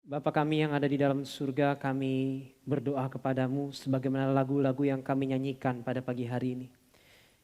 Bapa kami yang ada di dalam surga, kami berdoa kepadamu sebagaimana lagu-lagu yang kami nyanyikan pada pagi hari ini.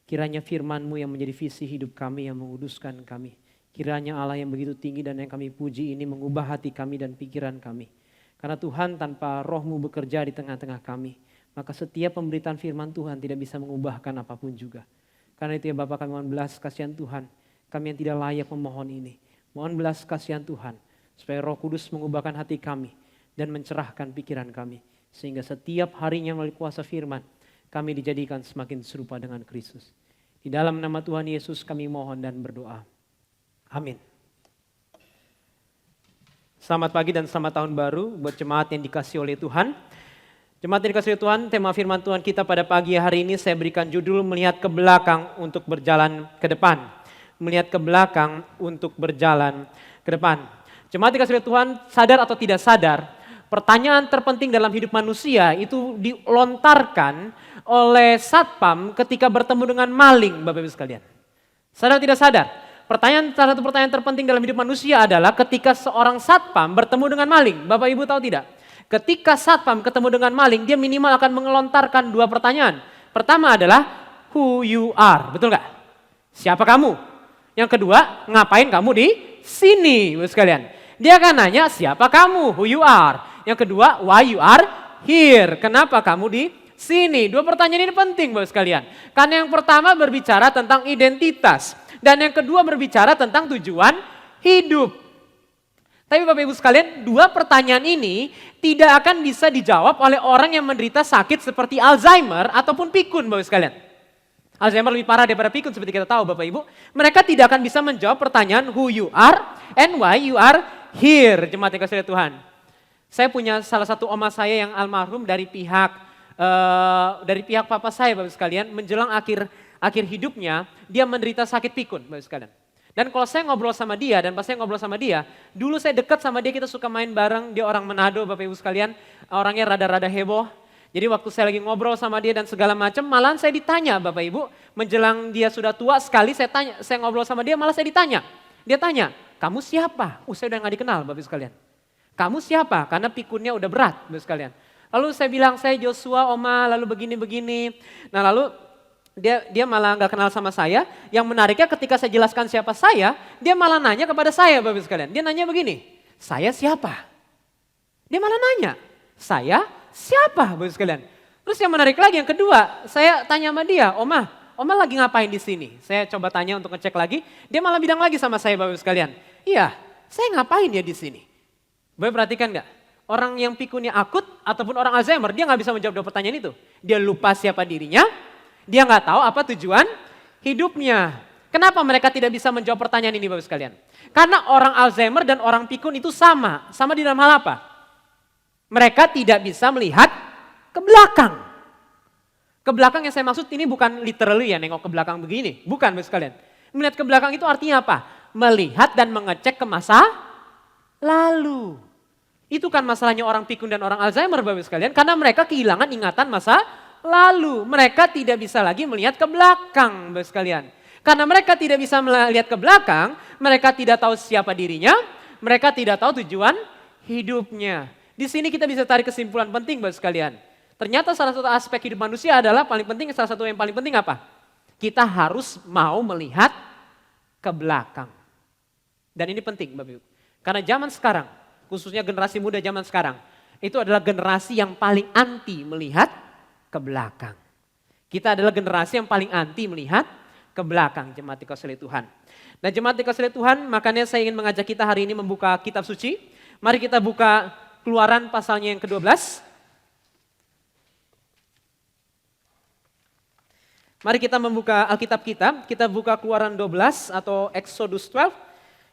Kiranya firman-Mu yang menjadi visi hidup kami yang menguduskan kami. Kiranya Allah yang begitu tinggi dan yang kami puji ini mengubah hati kami dan pikiran kami. Karena Tuhan tanpa Roh-Mu bekerja di tengah-tengah kami, maka setiap pemberitaan firman Tuhan tidak bisa mengubahkan apapun juga. Karena itu ya Bapa, kami mohon belas kasihan Tuhan, kami yang tidak layak memohon ini. Mohon belas kasihan Tuhan, supaya Roh Kudus mengubahkan hati kami dan mencerahkan pikiran kami. Sehingga setiap harinya melalui kuasa firman, kami dijadikan semakin serupa dengan Kristus. Di dalam nama Tuhan Yesus kami mohon dan berdoa. Amin. Selamat pagi dan selamat tahun baru buat jemaat yang dikasihi oleh Tuhan. Jemaat yang dikasihi oleh Tuhan, tema firman Tuhan kita pada pagi hari ini saya berikan judul melihat ke belakang untuk berjalan ke depan. Melihat ke belakang untuk berjalan ke depan. Jemaat dikasihi oleh Tuhan, sadar atau tidak sadar, pertanyaan terpenting dalam hidup manusia itu dilontarkan oleh satpam ketika bertemu dengan maling, Bapak Ibu sekalian. Sadar atau tidak sadar? Salah satu pertanyaan terpenting dalam hidup manusia adalah ketika seorang satpam bertemu dengan maling. Bapak Ibu tahu tidak? Ketika satpam ketemu dengan maling, dia minimal akan melontarkan dua pertanyaan. Pertama adalah, who you are, betul nggak? Siapa kamu? Yang kedua, ngapain kamu di sini, Bapak sekalian? Dia akan nanya, siapa kamu? Who you are? Yang kedua, why you are here? Kenapa kamu di sini? Dua pertanyaan ini penting, Bapak sekalian. Karena yang pertama berbicara tentang identitas. Dan yang kedua berbicara tentang tujuan hidup. Tapi Bapak Ibu sekalian, dua pertanyaan ini tidak akan bisa dijawab oleh orang yang menderita sakit seperti Alzheimer ataupun pikun, Bapak Ibu sekalian. Alzheimer lebih parah daripada pikun seperti kita tahu Bapak Ibu. Mereka tidak akan bisa menjawab pertanyaan who you are and why you are here. Jemaat yang kasih Tuhan. Saya punya salah satu oma saya yang almarhum dari pihak papa saya Bapak sekalian, menjelang akhir hidupnya dia menderita sakit pikun Bapak sekalian. Dan kalau saya ngobrol sama dia dan pas saya ngobrol sama dia, dulu saya dekat sama dia, kita suka main bareng, dia orang Manado Bapak Ibu sekalian, orangnya rada-rada heboh. Jadi waktu saya lagi ngobrol sama dia dan segala macam, malahan saya ditanya Bapak Ibu, menjelang dia sudah tua sekali saya ngobrol sama dia, malah saya ditanya. Dia tanya, kamu siapa? Saya udah gak dikenal Bapak Ibu sekalian. Kamu siapa? Karena pikunnya udah berat Bapak Ibu sekalian. Lalu saya bilang, saya Joshua Oma, lalu begini-begini. Nah lalu dia malah gak kenal sama saya. Yang menariknya ketika saya jelaskan siapa saya, dia malah nanya kepada saya Bapak Ibu sekalian. Dia nanya begini, saya siapa? Dia malah nanya, saya siapa Bapak Ibu sekalian? Terus yang menarik lagi yang kedua, saya tanya sama dia, Oma lagi ngapain di sini? Saya coba tanya untuk ngecek lagi, dia malah bilang lagi sama saya Bapak Ibu sekalian, iya saya ngapain ya di sini? Bapak perhatikan gak? Orang yang pikunnya akut ataupun orang Alzheimer, dia gak bisa menjawab dua pertanyaan itu. Dia lupa siapa dirinya, dia gak tahu apa tujuan hidupnya. Kenapa mereka tidak bisa menjawab pertanyaan ini Bapak sekalian? Karena orang Alzheimer dan orang pikun itu sama di dalam hal apa? Mereka tidak bisa melihat ke belakang. Ke belakang yang saya maksud ini bukan literally ya nengok ke belakang begini. Bukan Bapak sekalian. Melihat ke belakang itu artinya apa? Melihat dan mengecek ke masa lalu. Itu kan masalahnya orang pikun dan orang Alzheimer Bapak sekalian. Karena mereka kehilangan ingatan masa lalu. Mereka tidak bisa lagi melihat ke belakang Bapak sekalian. Karena mereka tidak bisa melihat ke belakang, mereka tidak tahu siapa dirinya, mereka tidak tahu tujuan hidupnya. Di sini kita bisa tarik kesimpulan penting Bapak sekalian. Ternyata salah satu aspek hidup manusia adalah salah satu yang paling penting apa? Kita harus mau melihat ke belakang. Dan ini penting Bapak Ibu. Karena zaman sekarang, khususnya generasi muda zaman sekarang, itu adalah generasi yang paling anti melihat ke belakang. Kita adalah generasi yang paling anti melihat ke belakang, jemaat dikasihi Tuhan. Nah jemaat dikasihi Tuhan, makanya saya ingin mengajak kita hari ini membuka kitab suci. Mari kita buka Keluaran pasalnya yang ke-12. Mari kita membuka Alkitab kita buka Keluaran 12 atau Exodus 12,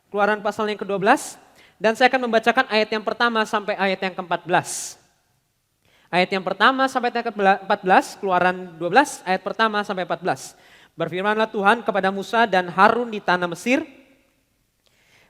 Keluaran pasal yang ke-12. Dan saya akan membacakan ayat yang pertama sampai ayat yang ke-14. Ayat yang pertama sampai ayat yang ke-14, Keluaran 12, ayat pertama sampai 14. Berfirmanlah Tuhan kepada Musa dan Harun di tanah Mesir,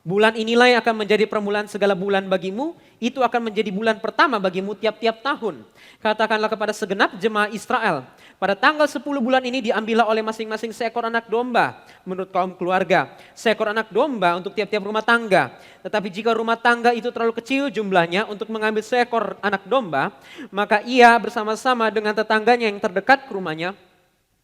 Bulan inilah yang akan menjadi permulaan segala bulan bagimu, itu akan menjadi bulan pertama bagimu tiap-tiap tahun. Katakanlah kepada segenap jemaah Israel, pada tanggal 10 bulan ini diambillah oleh masing-masing seekor anak domba menurut kaum keluarga. Seekor anak domba untuk tiap-tiap rumah tangga. Tetapi jika rumah tangga itu terlalu kecil jumlahnya untuk mengambil seekor anak domba, maka ia bersama-sama dengan tetangganya yang terdekat ke rumahnya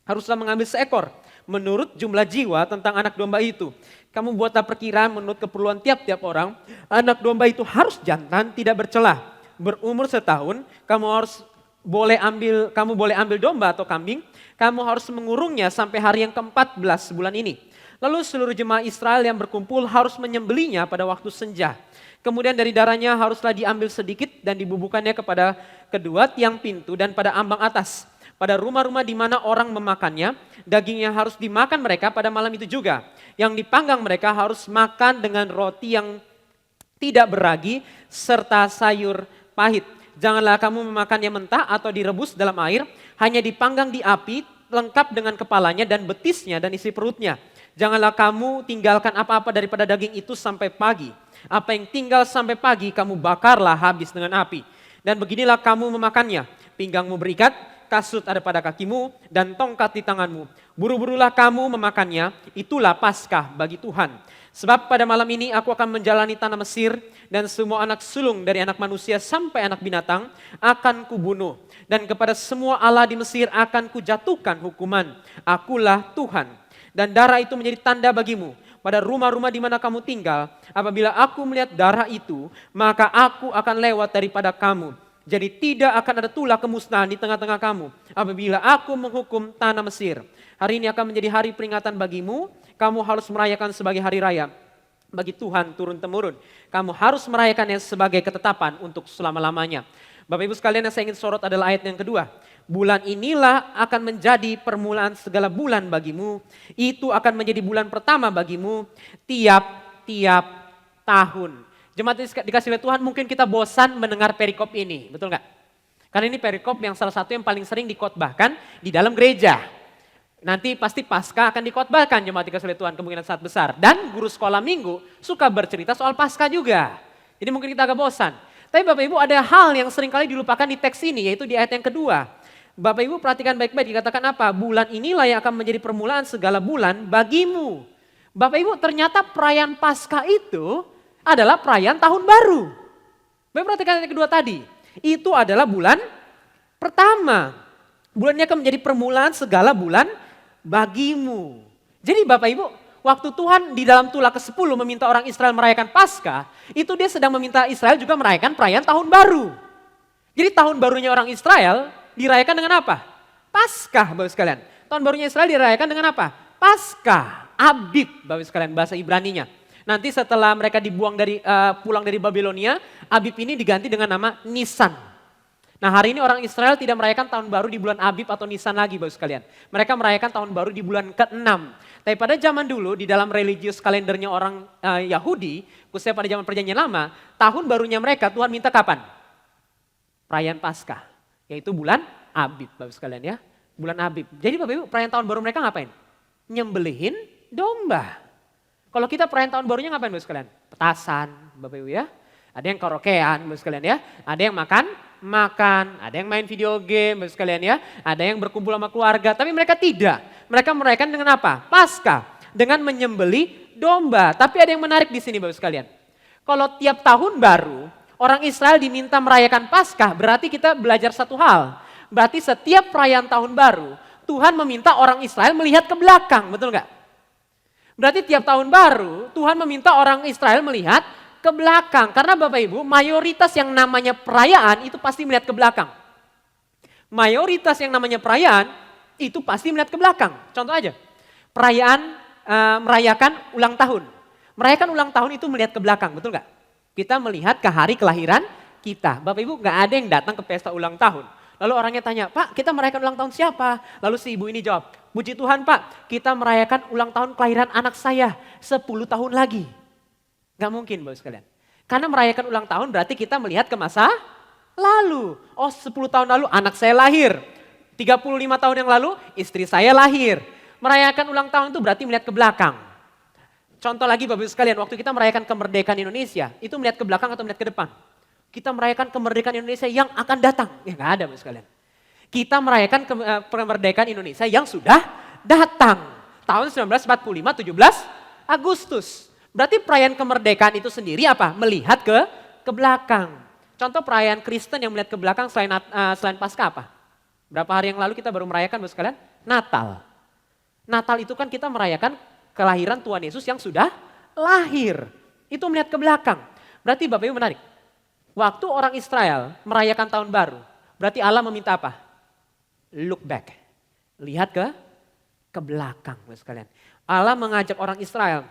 haruslah mengambil seekor menurut jumlah jiwa tentang anak domba itu. Kamu buatlah perkiraan menurut keperluan tiap-tiap orang. Anak domba itu harus jantan, tidak bercelah. Berumur setahun, kamu boleh ambil domba atau kambing. Kamu harus mengurungnya sampai hari yang ke-14 bulan ini. Lalu seluruh jemaah Israel yang berkumpul harus menyembelinya pada waktu senja. Kemudian dari darahnya haruslah diambil sedikit dan dibubuhkannya kepada kedua tiang pintu dan pada ambang atas. Pada rumah-rumah di mana orang memakannya, dagingnya harus dimakan mereka pada malam itu juga. Yang dipanggang mereka harus makan dengan roti yang tidak beragi serta sayur pahit. Janganlah kamu memakannya mentah atau direbus dalam air, hanya dipanggang di api lengkap dengan kepalanya dan betisnya dan isi perutnya. Janganlah kamu tinggalkan apa-apa daripada daging itu sampai pagi. Apa yang tinggal sampai pagi kamu bakarlah habis dengan api. Dan beginilah kamu memakannya, pinggangmu berikat, kasut ada pada kakimu, dan tongkat di tanganmu. Buru-burulah kamu memakannya, itulah Paskah bagi Tuhan. Sebab pada malam ini aku akan menjalani tanah Mesir, dan semua anak sulung dari anak manusia sampai anak binatang akan kubunuh. Dan kepada semua Allah di Mesir akan kujatuhkan hukuman. Akulah Tuhan. Dan darah itu menjadi tanda bagimu pada rumah-rumah di mana kamu tinggal. Apabila aku melihat darah itu, maka aku akan lewat daripada kamu. Jadi tidak akan ada tulah kemusnahan di tengah-tengah kamu apabila aku menghukum tanah Mesir. Hari ini akan menjadi hari peringatan bagimu. Kamu harus merayakan sebagai hari raya bagi Tuhan turun-temurun. Kamu harus merayakannya sebagai ketetapan untuk selama-lamanya. Bapak Ibu sekalian, yang saya ingin sorot adalah ayat yang kedua. Bulan inilah akan menjadi permulaan segala bulan bagimu. Itu akan menjadi bulan pertama bagimu tiap-tiap tahun. Jemaat dikasih oleh Tuhan, mungkin kita bosan mendengar perikop ini, betul nggak? Karena ini perikop yang salah satu yang paling sering dikotbahkan di dalam gereja. Nanti pasti Paskah akan dikotbahkan, jemaat dikasih oleh Tuhan, kemungkinan sangat besar. Dan guru sekolah minggu suka bercerita soal Paskah juga. Jadi mungkin kita agak bosan. Tapi Bapak Ibu ada hal yang sering kali dilupakan di teks ini, yaitu di ayat yang kedua. Bapak Ibu perhatikan baik-baik, dikatakan apa? Bulan inilah yang akan menjadi permulaan segala bulan bagimu. Bapak Ibu ternyata perayaan Paskah itu adalah perayaan tahun baru. Bapak perhatikan yang kedua tadi. Itu adalah bulan pertama. Bulannya akan menjadi permulaan segala bulan bagimu. Jadi Bapak Ibu, waktu Tuhan di dalam tulah ke-10 meminta orang Israel merayakan Paskah, itu dia sedang meminta Israel juga merayakan perayaan tahun baru. Jadi tahun barunya orang Israel dirayakan dengan apa? Paskah, Bapak sekalian. Tahun barunya Israel dirayakan dengan apa? Paskah, Abib, Bapak sekalian, bahasa Ibraninya. Nanti setelah mereka pulang dari Babilonia, Abib ini diganti dengan nama Nisan. Nah hari ini orang Israel tidak merayakan tahun baru di bulan Abib atau Nisan lagi, Bapak sekalian. Mereka merayakan tahun baru di bulan ke-6. Tapi pada zaman dulu di dalam religius kalendernya orang Yahudi, khususnya pada zaman perjanjian lama, tahun barunya mereka Tuhan minta kapan? Perayaan Paskah, yaitu bulan Abib, Bapak sekalian ya. Bulan Abib. Jadi Bapak Ibu, perayaan tahun baru mereka ngapain? Nyembelihin domba. Kalau kita perayaan tahun barunya ngapain Bapak sekalian? Petasan, Bapak Ibu ya. Ada yang karaokean Bapak sekalian ya. Ada yang makan, ada yang main video game Bapak sekalian ya. Ada yang berkumpul sama keluarga, tapi mereka tidak. Mereka merayakan dengan apa? Paskah, dengan menyembeli domba. Tapi ada yang menarik di sini Bapak sekalian. Kalau tiap tahun baru, orang Israel diminta merayakan Paskah, berarti kita belajar satu hal. Berarti setiap perayaan tahun baru, Tuhan meminta orang Israel melihat ke belakang, betul nggak? Berarti tiap tahun baru Tuhan meminta orang Israel melihat ke belakang. Karena Bapak Ibu mayoritas yang namanya perayaan itu pasti melihat ke belakang. Mayoritas yang namanya perayaan itu pasti melihat ke belakang. Contoh aja, perayaan merayakan ulang tahun. Merayakan ulang tahun itu melihat ke belakang, betul nggak? Kita melihat ke hari kelahiran kita. Bapak Ibu nggak ada yang datang ke pesta ulang tahun. Lalu orangnya tanya, Pak kita merayakan ulang tahun siapa? Lalu si ibu ini jawab, puji Tuhan Pak, kita merayakan ulang tahun kelahiran anak saya 10 tahun lagi. Gak mungkin Bapak sekalian. Karena merayakan ulang tahun berarti kita melihat ke masa lalu. Oh 10 tahun lalu anak saya lahir. 35 tahun yang lalu istri saya lahir. Merayakan ulang tahun itu berarti melihat ke belakang. Contoh lagi Bapak Ibu sekalian, waktu kita merayakan kemerdekaan Indonesia, itu melihat ke belakang atau melihat ke depan? Kita merayakan kemerdekaan Indonesia yang akan datang. Ya nggak ada Bapak Ibu sekalian. Kita merayakan kemerdekaan Indonesia yang sudah datang. Tahun 1945, 17 Agustus. Berarti perayaan kemerdekaan itu sendiri apa? Melihat ke belakang. Contoh perayaan Kristen yang melihat ke belakang selain Paskah apa? Berapa hari yang lalu kita baru merayakan Bapak sekalian? Natal. Natal itu kan kita merayakan kelahiran Tuhan Yesus yang sudah lahir. Itu melihat ke belakang. Berarti Bapak Ibu menarik. Waktu orang Israel merayakan tahun baru, berarti Allah meminta apa? Look back. Lihat ke belakang Bapak sekalian. Allah mengajak orang Israel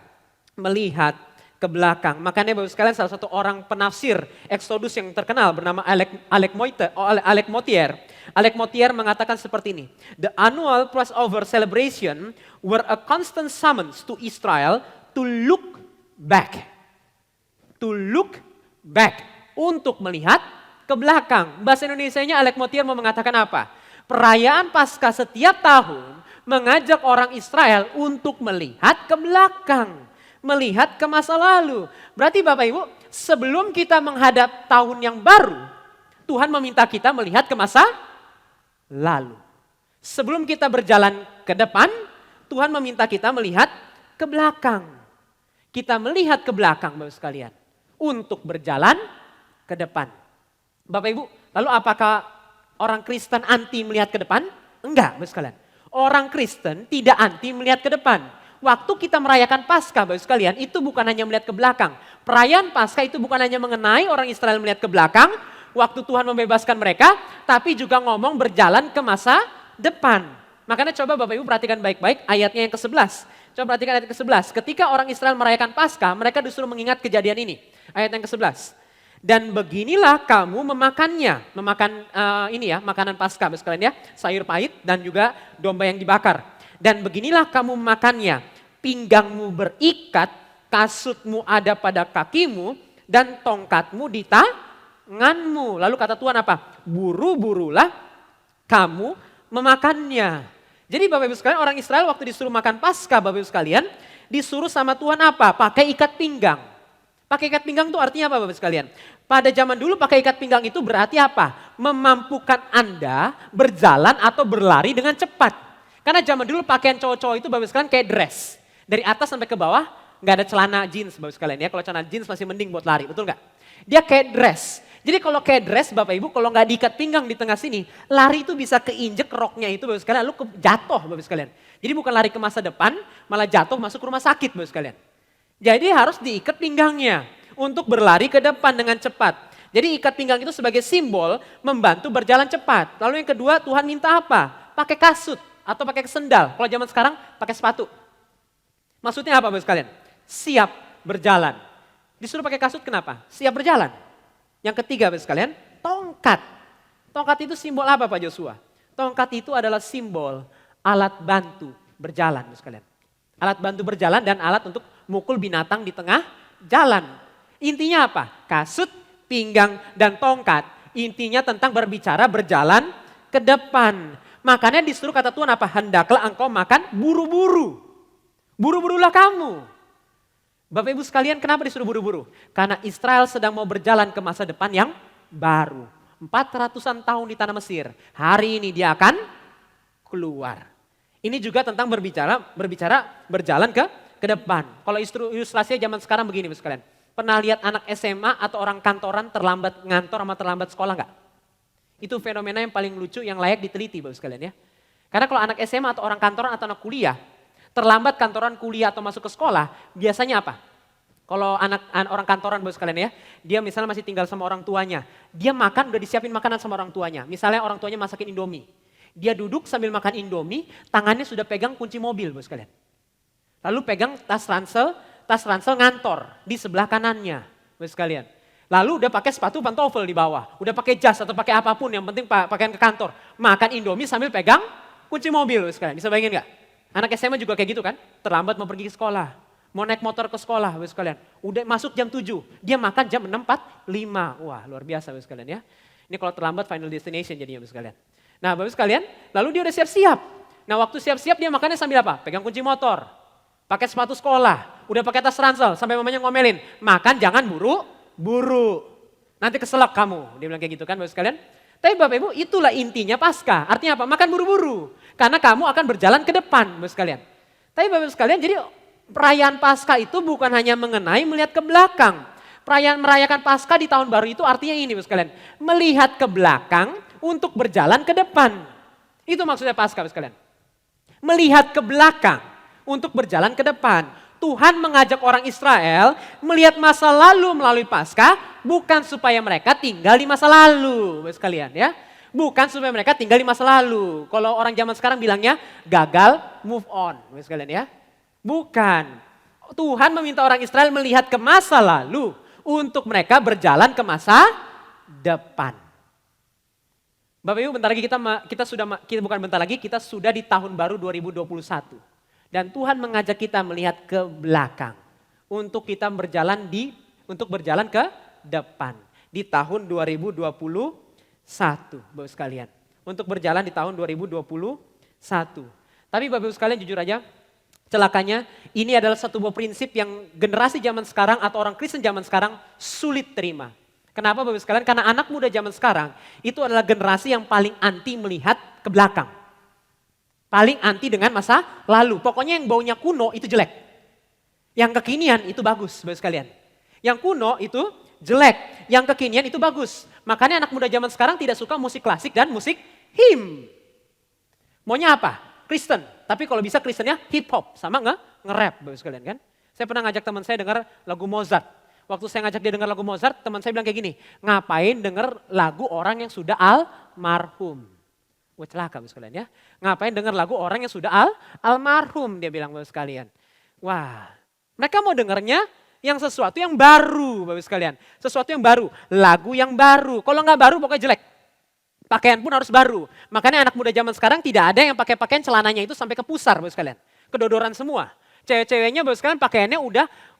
melihat ke belakang. Makanya Bapak sekalian salah satu orang penafsir Exodus yang terkenal bernama Alec Motyer. Alec Motyer mengatakan seperti ini. The annual Passover celebration were a constant summons to Israel to look back. To look back. Untuk melihat ke belakang. Bahasa Indonesianya Alec Motyer mau mengatakan apa? Perayaan Paskah setiap tahun mengajak orang Israel untuk melihat ke belakang. Melihat ke masa lalu. Berarti Bapak Ibu, sebelum kita menghadap tahun yang baru, Tuhan meminta kita melihat ke masa lalu. Sebelum kita berjalan ke depan, Tuhan meminta kita melihat ke belakang. Kita melihat ke belakang Bapak sekalian. Untuk berjalan ke depan. Bapak Ibu, lalu apakah orang Kristen anti melihat ke depan? Enggak Bapak sekalian. Orang Kristen tidak anti melihat ke depan. Waktu kita merayakan Paskah Bapak sekalian, itu bukan hanya melihat ke belakang. Perayaan Paskah itu bukan hanya mengenai orang Israel melihat ke belakang, waktu Tuhan membebaskan mereka, tapi juga ngomong berjalan ke masa depan. Makanya coba Bapak Ibu perhatikan baik-baik ayatnya yang ke-11. Coba perhatikan ayat ke-11. Ketika orang Israel merayakan Paskah, mereka disuruh mengingat kejadian ini. Ayat yang ke-11. Dan beginilah kamu memakannya. Memakan makanan Paskah Bapak sekalian ya. Sayur pahit dan juga domba yang dibakar. Dan beginilah kamu memakannya. Pinggangmu berikat, kasutmu ada pada kakimu, dan tongkatmu di tanganmu. Lalu kata Tuhan apa? Buru-burulah kamu memakannya. Jadi Bapak Ibu sekalian, orang Israel waktu disuruh makan Paskah Bapak Ibu sekalian, disuruh sama Tuhan apa? Pakai ikat pinggang. Pakai ikat pinggang itu artinya apa Bapak Ibu sekalian? Pada zaman dulu pakai ikat pinggang itu berarti apa? Memampukan Anda berjalan atau berlari dengan cepat. Karena zaman dulu pakaian cowok-cowok itu Bapak Ibu sekalian kayak dress. Dari atas sampai ke bawah nggak ada celana jeans Bapak sekalian ya. Kalau celana jeans masih mending buat lari, betul nggak? Dia kayak dress. Jadi kalau kayak dress Bapak Ibu, kalau nggak diikat pinggang di tengah sini, lari itu bisa keinjek roknya itu Bapak sekalian, lalu jatuh Bapak sekalian. Jadi bukan lari ke masa depan, malah jatuh masuk rumah sakit Bapak sekalian. Jadi harus diikat pinggangnya untuk berlari ke depan dengan cepat. Jadi ikat pinggang itu sebagai simbol membantu berjalan cepat. Lalu yang kedua Tuhan minta apa? Pakai kasut atau pakai sendal. Kalau zaman sekarang pakai sepatu. Maksudnya apa Bapak sekalian? Siap berjalan. Disuruh pakai kasut kenapa? Siap berjalan. Yang ketiga Bapak sekalian, tongkat. Tongkat itu simbol apa Pak Joshua? Tongkat itu adalah simbol alat bantu berjalan Bapak sekalian. Alat bantu berjalan dan alat untuk mukul binatang di tengah jalan. Intinya apa? Kasut, pinggang, dan tongkat. Intinya tentang berbicara berjalan ke depan. Makanya disuruh kata Tuhan apa? Hendaklah engkau makan buru-buru. Buru-burulah kamu. Bapak Ibu sekalian kenapa disuruh buru-buru? Karena Israel sedang mau berjalan ke masa depan yang baru. 400-an tahun di tanah Mesir. Hari ini dia akan keluar. Ini juga tentang berbicara berjalan ke depan. Kalau ilustrasinya zaman sekarang begini Bapak sekalian. Pernah lihat anak SMA atau orang kantoran terlambat ngantor sama terlambat sekolah enggak? Itu fenomena yang paling lucu yang layak diteliti Bapak sekalian ya. Karena kalau anak SMA atau orang kantoran atau anak kuliah, terlambat kantoran kuliah atau masuk ke sekolah, biasanya apa? Kalau orang kantoran Bapak sekalian ya, dia misalnya masih tinggal sama orang tuanya, dia makan udah disiapin makanan sama orang tuanya. Misalnya orang tuanya masakin Indomie. Dia duduk sambil makan Indomie, tangannya sudah pegang kunci mobil Bapak sekalian. Lalu pegang tas ransel ngantor di sebelah kanannya Bapak sekalian. Lalu udah pakai sepatu pantofel di bawah, udah pakai jas atau pakai apapun yang penting pakaian ke kantor. Makan Indomie sambil pegang kunci mobil Bapak sekalian, bisa bayangin gak? Anak SMA juga kayak gitu kan, terlambat mau pergi ke sekolah, mau naik motor ke sekolah Bapak sekalian. Udah masuk jam 7, dia makan jam 6.45. Wah luar biasa Bapak sekalian ya. Ini kalau terlambat final destination jadinya Bapak sekalian. Nah Bapak sekalian, lalu dia udah siap-siap. Nah waktu siap-siap dia makannya sambil apa? Pegang kunci motor, pakai sepatu sekolah. Udah pakai tas ransel sampai mamanya ngomelin, makan jangan buru-buru. Nanti keselak kamu, dia bilang kayak gitu kan Bapak sekalian. Tapi Bapak Ibu itulah intinya Paskah. Artinya apa? Makan buru-buru. Karena kamu akan berjalan ke depan Bapak sekalian. Tapi Bapak sekalian jadi perayaan Paskah itu bukan hanya mengenai melihat ke belakang. Perayaan merayakan Paskah di tahun baru itu artinya ini Bapak sekalian. Melihat ke belakang untuk berjalan ke depan. Itu maksudnya Paskah Bapak sekalian. Melihat ke belakang untuk berjalan ke depan. Tuhan mengajak orang Israel melihat masa lalu melalui Paskah bukan supaya mereka tinggal di masa lalu, Bapak sekalian ya. Bukan supaya mereka tinggal di masa lalu. Kalau orang zaman sekarang bilangnya gagal move on, Bapak sekalian ya. Bukan. Tuhan meminta orang Israel melihat ke masa lalu untuk mereka berjalan ke masa depan. Bapak Ibu bentar lagi kita sudah di tahun baru 2021. Dan Tuhan mengajak kita melihat ke belakang untuk kita berjalan ke depan di tahun 2021, Bapak sekalian. Untuk berjalan di tahun 2021. Tapi Bapak Ibu sekalian jujur aja, celakanya ini adalah satu buah prinsip yang generasi zaman sekarang atau orang Kristen zaman sekarang sulit terima. Kenapa Bapak Ibu sekalian? Karena anak muda zaman sekarang itu adalah generasi yang paling anti melihat ke belakang. Paling anti dengan masa lalu. Pokoknya yang baunya kuno itu jelek. Yang kekinian itu bagus, Bapak sekalian. Yang kuno itu jelek, yang kekinian itu bagus. Makanya anak muda zaman sekarang tidak suka musik klasik dan musik hymn. Maunya apa? Kristen. Tapi kalau bisa Kristennya hip hop sama nge-rap, Bapak sekalian kan. Saya pernah ngajak teman saya dengar lagu Mozart. Waktu saya ngajak dia dengar lagu Mozart, teman saya bilang kayak gini, ngapain dengar lagu orang yang sudah almarhum? Wah celaka Bapak sekalian ya. Ngapain dengar lagu orang yang sudah almarhum, dia bilang Bapak sekalian. Wah, mereka mau dengarnya yang sesuatu yang baru Bapak sekalian. Sesuatu yang baru, lagu yang baru. Kalau nggak baru pokoknya jelek. Pakaian pun harus baru. Makanya anak muda zaman sekarang tidak ada yang pakai pakaian celananya itu sampai ke pusar Bapak sekalian. Kedodoran semua. Cewek-ceweknya Bapak sekalian pakaiannya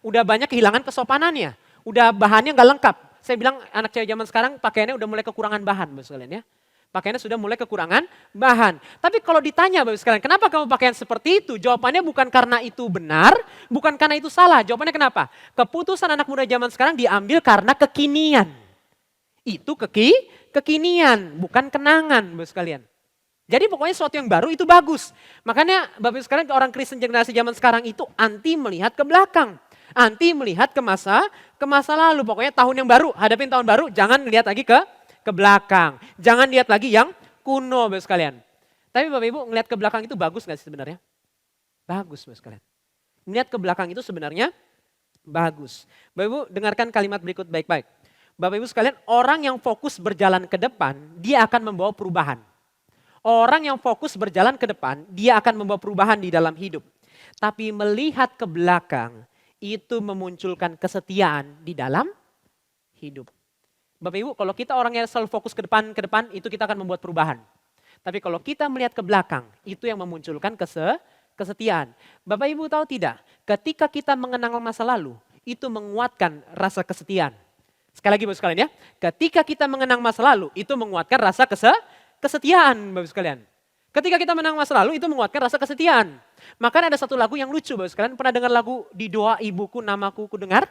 udah banyak kehilangan kesopanannya. Udah bahannya nggak lengkap. Saya bilang anak cewek zaman sekarang pakaiannya udah mulai kekurangan bahan Bapak sekalian ya. Pakaiannya sudah mulai kekurangan bahan. Tapi kalau ditanya Bapak sekalian, kenapa kamu pakaian seperti itu? Jawabannya bukan karena itu benar, bukan karena itu salah. Jawabannya kenapa? Keputusan anak muda zaman sekarang diambil karena kekinian. Itu kekinian, bukan kenangan Bapak sekalian. Jadi pokoknya sesuatu yang baru itu bagus. Makanya Bapak sekalian orang Kristen generasi zaman sekarang itu anti melihat ke belakang. Anti melihat ke masa lalu. Pokoknya tahun yang baru, hadapin tahun baru, jangan lihat lagi ke belakang. Jangan lihat lagi yang kuno Bapak sekalian. Tapi Bapak Ibu ngelihat ke belakang itu bagus gak sih sebenarnya? Bagus Bapak sekalian. Melihat ke belakang itu sebenarnya bagus. Bapak Ibu dengarkan kalimat berikut baik-baik. Bapak Ibu sekalian, orang yang fokus berjalan ke depan, dia akan membawa perubahan. Orang yang fokus berjalan ke depan, dia akan membawa perubahan di dalam hidup. Tapi melihat ke belakang, itu memunculkan kesetiaan di dalam hidup. Bapak Ibu, kalau kita orangnya selalu fokus ke depan, itu kita akan membuat perubahan. Tapi kalau kita melihat ke belakang, itu yang memunculkan kesetiaan. Bapak Ibu tahu tidak, ketika kita mengenang masa lalu, itu menguatkan rasa kesetiaan. Sekali lagi Bapak sekalian ya, ketika kita mengenang masa lalu, itu menguatkan rasa kesetiaan Bapak sekalian. Ketika kita mengenang masa lalu, itu menguatkan rasa kesetiaan. Maka ada satu lagu yang lucu Bapak sekalian, pernah dengar lagu Di Doa Ibuku Namaku Ku Dengar?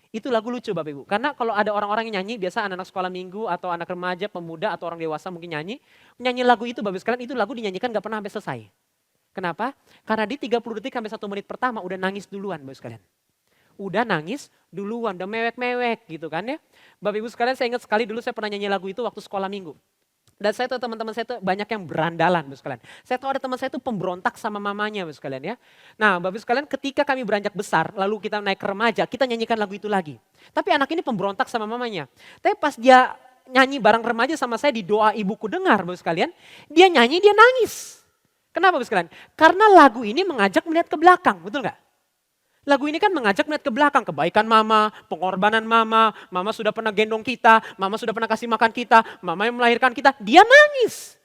Itu lagu lucu Bapak Ibu. Karena kalau ada orang-orang yang nyanyi, biasa anak-anak sekolah minggu atau anak remaja, pemuda atau orang dewasa mungkin nyanyi lagu itu Bapak sekalian, itu lagu dinyanyikan gak pernah sampai selesai. Kenapa? Karena di 30 detik sampai 1 menit pertama udah nangis duluan Bapak sekalian. Udah nangis duluan, udah mewek-mewek gitu kan ya. Bapak Ibu sekalian saya ingat sekali dulu saya pernah nyanyi lagu itu waktu sekolah minggu. Dan saya tahu teman-teman saya tuh banyak yang berandalan Bapak sekalian. Saya tahu ada teman saya tuh pemberontak sama mamanya Bapak sekalian ya. Nah Bapak sekalian ketika kami beranjak besar lalu kita naik ke remaja kita nyanyikan lagu itu lagi. Tapi anak ini pemberontak sama mamanya. Tapi pas dia nyanyi bareng remaja sama saya di Doa Ibuku Dengar Bapak sekalian. Dia nyanyi dia nangis. Kenapa Bapak sekalian? Karena lagu ini mengajak melihat ke belakang, betul gak? Lagu ini kan mengajak melihat ke belakang, kebaikan mama, pengorbanan mama, mama sudah pernah gendong kita, mama sudah pernah kasih makan kita, mama yang melahirkan kita, dia nangis.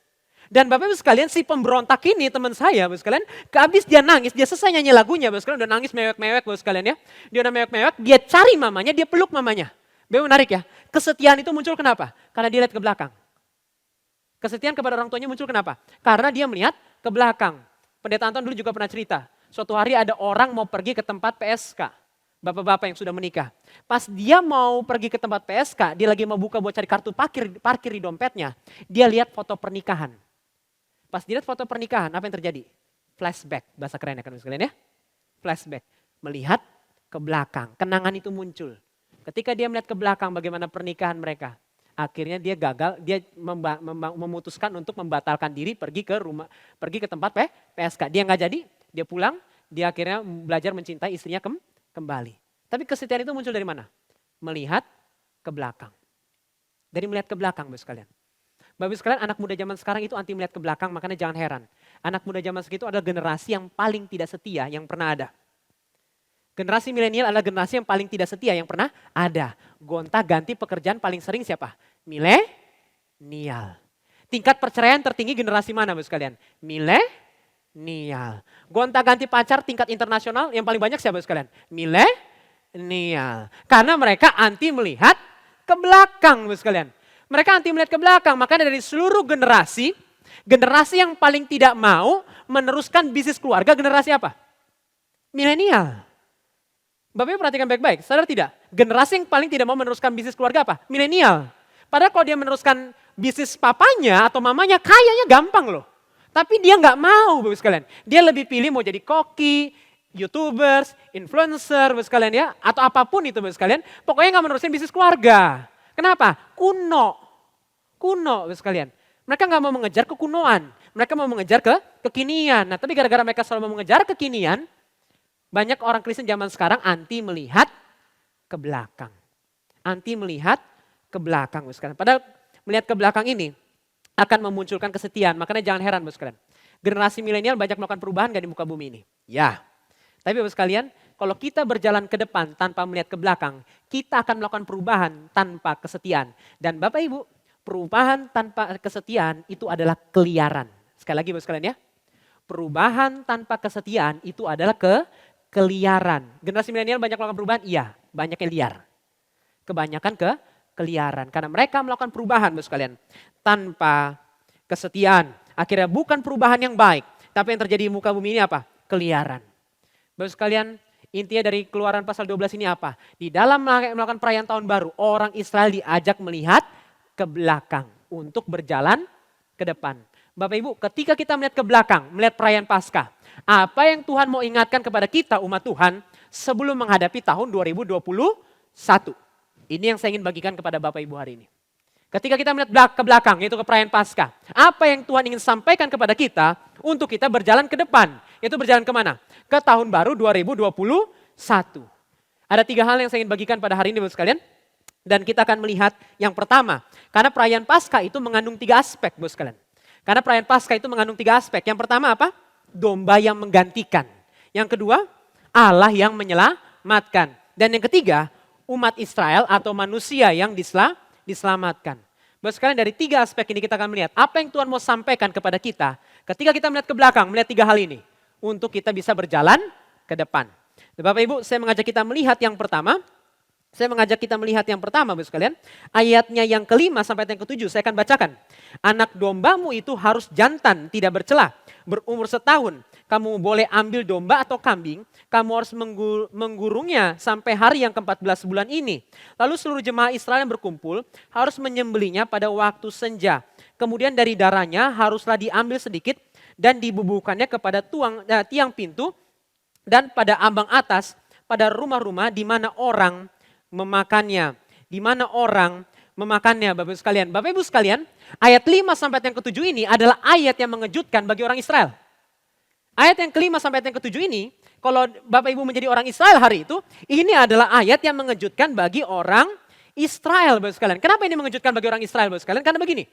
Dan Bapak Ibu sekalian si pemberontak ini teman saya Bapak sekalian, habis dia nangis, dia selesai nyanyi lagunya Bapak sekalian, udah nangis mewek-mewek Bapak sekalian ya. Dia udah mewek-mewek, dia cari mamanya, dia peluk mamanya. Bapak menarik ya, kesetiaan itu muncul kenapa? Karena dia lihat ke belakang. Kesetiaan kepada orang tuanya muncul kenapa? Karena dia melihat ke belakang. Pendeta Anton dulu juga pernah cerita. Suatu hari ada orang mau pergi ke tempat PSK. Bapak-bapak yang sudah menikah. Pas dia mau pergi ke tempat PSK, dia lagi mau buka buat cari kartu parkir di dompetnya. Dia lihat foto pernikahan. Pas dia lihat foto pernikahan, apa yang terjadi? Flashback, bahasa keren ya kan sekalian ya. Flashback, melihat ke belakang, kenangan itu muncul. Ketika dia melihat ke belakang bagaimana pernikahan mereka. Akhirnya dia gagal, dia memutuskan untuk membatalkan diri pergi ke tempat PSK. Dia nggak jadi, dia pulang, dia akhirnya belajar mencintai istrinya kembali. Tapi kesetiaan itu muncul dari mana? Melihat ke belakang. Dari melihat ke belakang, Bapak sekalian. Bapak sekalian, anak muda zaman sekarang itu anti melihat ke belakang, makanya jangan heran. Anak muda zaman segitu adalah generasi yang paling tidak setia yang pernah ada. Generasi milenial adalah generasi yang paling tidak setia yang pernah ada. Gonta-ganti pekerjaan paling sering siapa? Milenial. Tingkat perceraian tertinggi generasi mana Bapak sekalian? Milenial. Gonta-ganti pacar tingkat internasional yang paling banyak siapa Bapak sekalian? Milenial. Karena mereka anti melihat ke belakang Bapak sekalian. Mereka anti melihat ke belakang, makanya dari seluruh generasi yang paling tidak mau meneruskan bisnis keluarga generasi apa? Milenial. Bapak Ibu perhatikan baik-baik, sadar tidak? Generasi yang paling tidak mau meneruskan bisnis keluarga apa? Milenial. Padahal kalau dia meneruskan bisnis papanya atau mamanya kayaknya gampang loh. Tapi dia nggak mau Bapak sekalian. Dia lebih pilih mau jadi koki, YouTubers, influencer Bapak sekalian ya. Atau apapun itu Bapak sekalian. Pokoknya nggak meneruskan bisnis keluarga. Kenapa? Kuno Bapak sekalian. Mereka nggak mau mengejar kekunoan. Mereka mau mengejar kekinian. Nah tapi gara-gara mereka selalu mau mengejar kekinian. Banyak orang Kristen zaman sekarang anti melihat ke belakang. Anti melihat ke belakang Bapak sekalian. Padahal melihat ke belakang ini akan memunculkan kesetiaan. Makanya jangan heran Bapak sekalian. Generasi milenial banyak melakukan perubahan gak di muka bumi ini? Ya. Tapi Bapak sekalian, kalau kita berjalan ke depan tanpa melihat ke belakang, kita akan melakukan perubahan tanpa kesetiaan. Dan Bapak Ibu, perubahan tanpa kesetiaan itu adalah keliaran. Sekali lagi Bapak sekalian ya. Perubahan tanpa kesetiaan itu adalah keliaran. Generasi milenial banyak melakukan perubahan? Iya, banyak yang liar. Kebanyakan keliaran. Karena mereka melakukan perubahan Bapak sekalian. Tanpa kesetiaan. Akhirnya bukan perubahan yang baik. Tapi yang terjadi di muka bumi ini apa? Keliaran. Bapak sekalian, intinya dari Keluaran pasal 12 ini apa? Di dalam melakukan perayaan tahun baru, orang Israel diajak melihat ke belakang untuk berjalan ke depan. Bapak Ibu, ketika kita melihat ke belakang, melihat perayaan Paskah, apa yang Tuhan mau ingatkan kepada kita umat Tuhan sebelum menghadapi tahun 2021? Ini yang saya ingin bagikan kepada Bapak Ibu hari ini. Ketika kita melihat ke belakang, yaitu ke perayaan Paskah, apa yang Tuhan ingin sampaikan kepada kita untuk kita berjalan ke depan? Itu berjalan kemana? Ke tahun baru 2021. Ada 3 hal yang saya ingin bagikan pada hari ini Bapak sekalian. Dan kita akan melihat yang pertama, karena perayaan Paskah itu mengandung 3 aspek Bapak sekalian. Karena perayaan Paskah itu mengandung 3 aspek. Yang pertama apa? Domba yang menggantikan. Yang kedua, Allah yang menyelamatkan. Dan yang ketiga, umat Israel atau manusia yang diselamatkan. Bapak sekalian, dari 3 aspek ini kita akan melihat apa yang Tuhan mau sampaikan kepada kita ketika kita melihat ke belakang, melihat 3 hal ini untuk kita bisa berjalan ke depan. Bapak Ibu, saya mengajak kita melihat yang pertama. Bapak sekalian, ayatnya yang ke-5 sampai yang ke-7 saya akan bacakan. Anak dombamu itu harus jantan, tidak bercela, berumur setahun. Kamu boleh ambil domba atau kambing, kamu harus menggurungnya sampai hari yang ke-14 bulan ini. Lalu seluruh jemaah Israel yang berkumpul harus menyembelihnya pada waktu senja. Kemudian dari darahnya haruslah diambil sedikit dan dibubuhkannya kepada tiang pintu dan pada ambang atas pada rumah-rumah di mana orang memakannya. Bapak sekalian. Bapak Ibu sekalian, ayat 5 sampai yang ke-7 ini adalah ayat yang mengejutkan bagi orang Israel. Ayat yang ke-5 sampai yang ke-7 ini, kalau Bapak Ibu menjadi orang Israel hari itu, ini adalah ayat yang mengejutkan bagi orang Israel Bapak sekalian. Kenapa ini mengejutkan bagi orang Israel Bapak sekalian? Karena begini.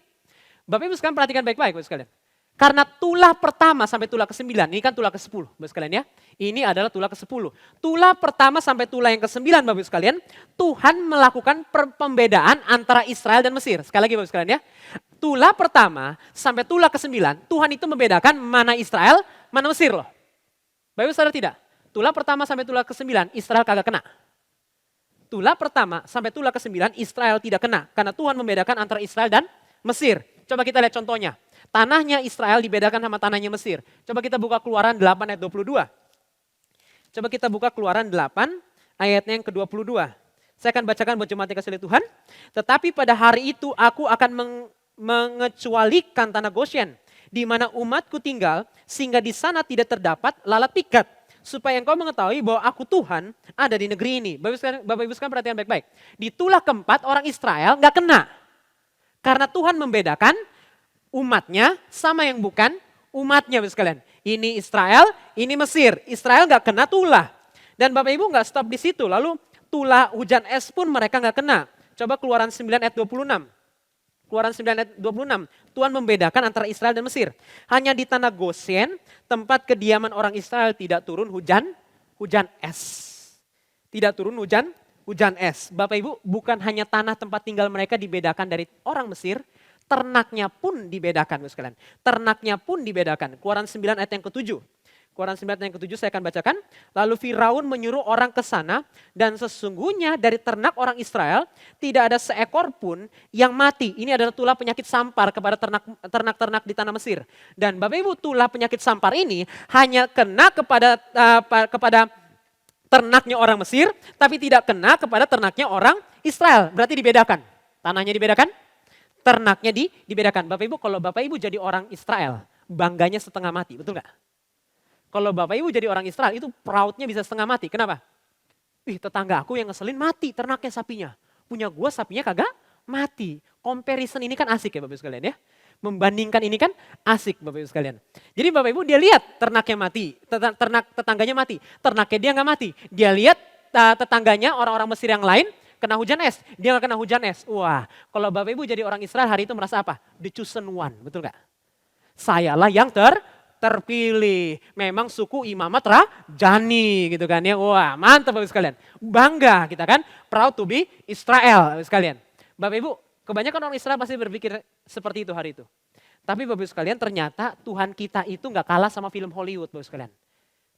Bapak Ibu sekalian perhatikan baik-baik Bapak sekalian. Karena tulah pertama sampai tulah ke-9, ini kan tulah ke-10 Bapak sekalian ya. Ini adalah tulah ke-10. Tulah pertama sampai tulah yang ke-9 Bapak sekalian, Tuhan melakukan pembedaan antara Israel dan Mesir. Sekali lagi Bapak sekalian ya. Tulah pertama sampai tulah ke-9, Tuhan itu membedakan mana Israel, mana Mesir loh. Bapak Ibu sadar tidak? Tulah pertama sampai tulah ke-9, Israel kagak kena. Tulah pertama sampai tulah ke-9, Israel tidak kena. Karena Tuhan membedakan antara Israel dan Mesir. Coba kita lihat contohnya. Tanahnya Israel dibedakan sama tanahnya Mesir. Coba kita buka Keluaran 8 ayat 22. Coba kita buka Keluaran 8 ayatnya yang ke-22. Saya akan bacakan buat jemaat yang kasih oleh Tuhan. Tetapi pada hari itu aku akan mengecualikan tanah Goshen, di mana umatku tinggal, sehingga di sana tidak terdapat lalat pikat. Supaya engkau mengetahui bahwa aku Tuhan ada di negeri ini. Bapak Ibu sekalian perhatikan baik-baik. Di tulah keempat orang Israel nggak kena. Karena Tuhan membedakan umatnya sama yang bukan umatnya Bapak sekalian. Ini Israel, ini Mesir. Israel nggak kena tulah. Dan Bapak Ibu nggak stop di situ. Lalu tulah hujan es pun mereka nggak kena. Coba Keluaran 9 ayat 26. Keluaran 9 ayat 26. Tuhan membedakan antara Israel dan Mesir. Hanya di tanah Goshen, tempat kediaman orang Israel tidak turun hujan es. Tidak turun hujan es. Bapak Ibu, bukan hanya tanah tempat tinggal mereka dibedakan dari orang Mesir, ternaknya pun dibedakan, sekalian. Ternaknya pun dibedakan. Keluaran 9 ayat yang ke-7. Keluaran 9 ayat yang ke-7 saya akan bacakan. Lalu Firaun menyuruh orang ke sana dan sesungguhnya dari ternak orang Israel tidak ada seekor pun yang mati. Ini adalah tulah penyakit sampar kepada ternak-ternak di tanah Mesir. Dan Bapak Ibu, tulah penyakit sampar ini hanya kena kepada ternaknya orang Mesir, tapi tidak kena kepada ternaknya orang Israel. Berarti dibedakan. Tanahnya dibedakan, ternaknya dibedakan. Bapak Ibu, kalau Bapak Ibu jadi orang Israel, bangganya setengah mati, betul gak? Kalau Bapak Ibu jadi orang Israel, itu proudnya bisa setengah mati. Kenapa? Tetangga aku yang ngeselin mati ternaknya sapinya. Punya gua sapinya kagak mati. Comparison ini kan asik ya Bapak Ibu sekalian ya. Membandingkan ini kan asik Bapak Ibu sekalian. Jadi Bapak Ibu dia lihat ternaknya mati, ternak tetangganya mati. Ternaknya dia nggak mati. Dia lihat tetangganya orang-orang Mesir yang lain kena hujan es. Dia nggak kena hujan es. Wah, kalau Bapak Ibu jadi orang Israel hari itu merasa apa? The chosen one, betul nggak? Sayalah yang terpilih. Memang suku Imamat Rajani gitu kan ya. Wah, mantap Bapak Ibu sekalian. Bangga kita kan, proud to be Israel Bapak Ibu sekalian. Bapak Ibu, kebanyakan orang Israel pasti berpikir seperti itu hari itu. Tapi Bapak Ibu sekalian, ternyata Tuhan kita itu nggak kalah sama film Hollywood Bapak Ibu sekalian.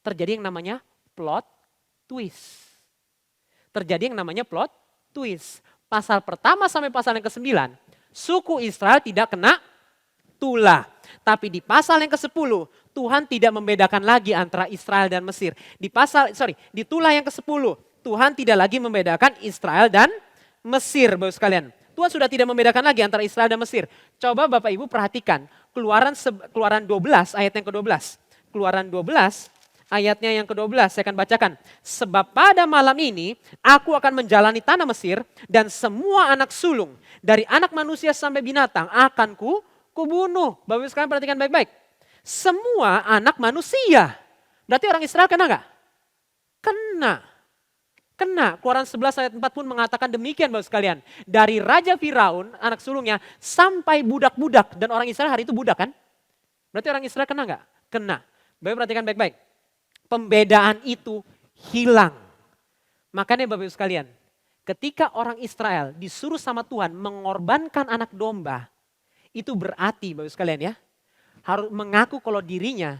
Terjadi yang namanya plot twist. Terjadi yang namanya plot twist. Pasal pertama sampai pasal yang ke-9, suku Israel tidak kena tulah. Tapi di pasal yang ke-10, Tuhan tidak membedakan lagi antara Israel dan Mesir. Di tulah yang ke-10, Tuhan tidak lagi membedakan Israel dan Mesir Bapak sekalian. Tuhan sudah tidak membedakan lagi antara Israel dan Mesir. Coba Bapak Ibu perhatikan Keluaran 12 ayat yang ke-12. Keluaran 12 ayatnya yang ke-12 saya akan bacakan. Sebab pada malam ini aku akan menjalani tanah Mesir dan semua anak sulung dari anak manusia sampai binatang akan kubunuh. Bapak Ibu sekalian perhatikan baik-baik. Semua anak manusia. Berarti orang Israel kena gak? Kena. Keluaran 11 ayat 4 pun mengatakan demikian Bapak sekalian. Dari Raja Firaun, anak sulungnya, sampai budak-budak. Dan orang Israel hari itu budak kan? Berarti orang Israel kena gak? Kena. Bapak perhatikan baik-baik. Pembedaan itu hilang. Makanya Bapak Ibu sekalian, ketika orang Israel disuruh sama Tuhan mengorbankan anak domba, itu berarti Bapak Ibu sekalian ya, harus mengaku kalau dirinya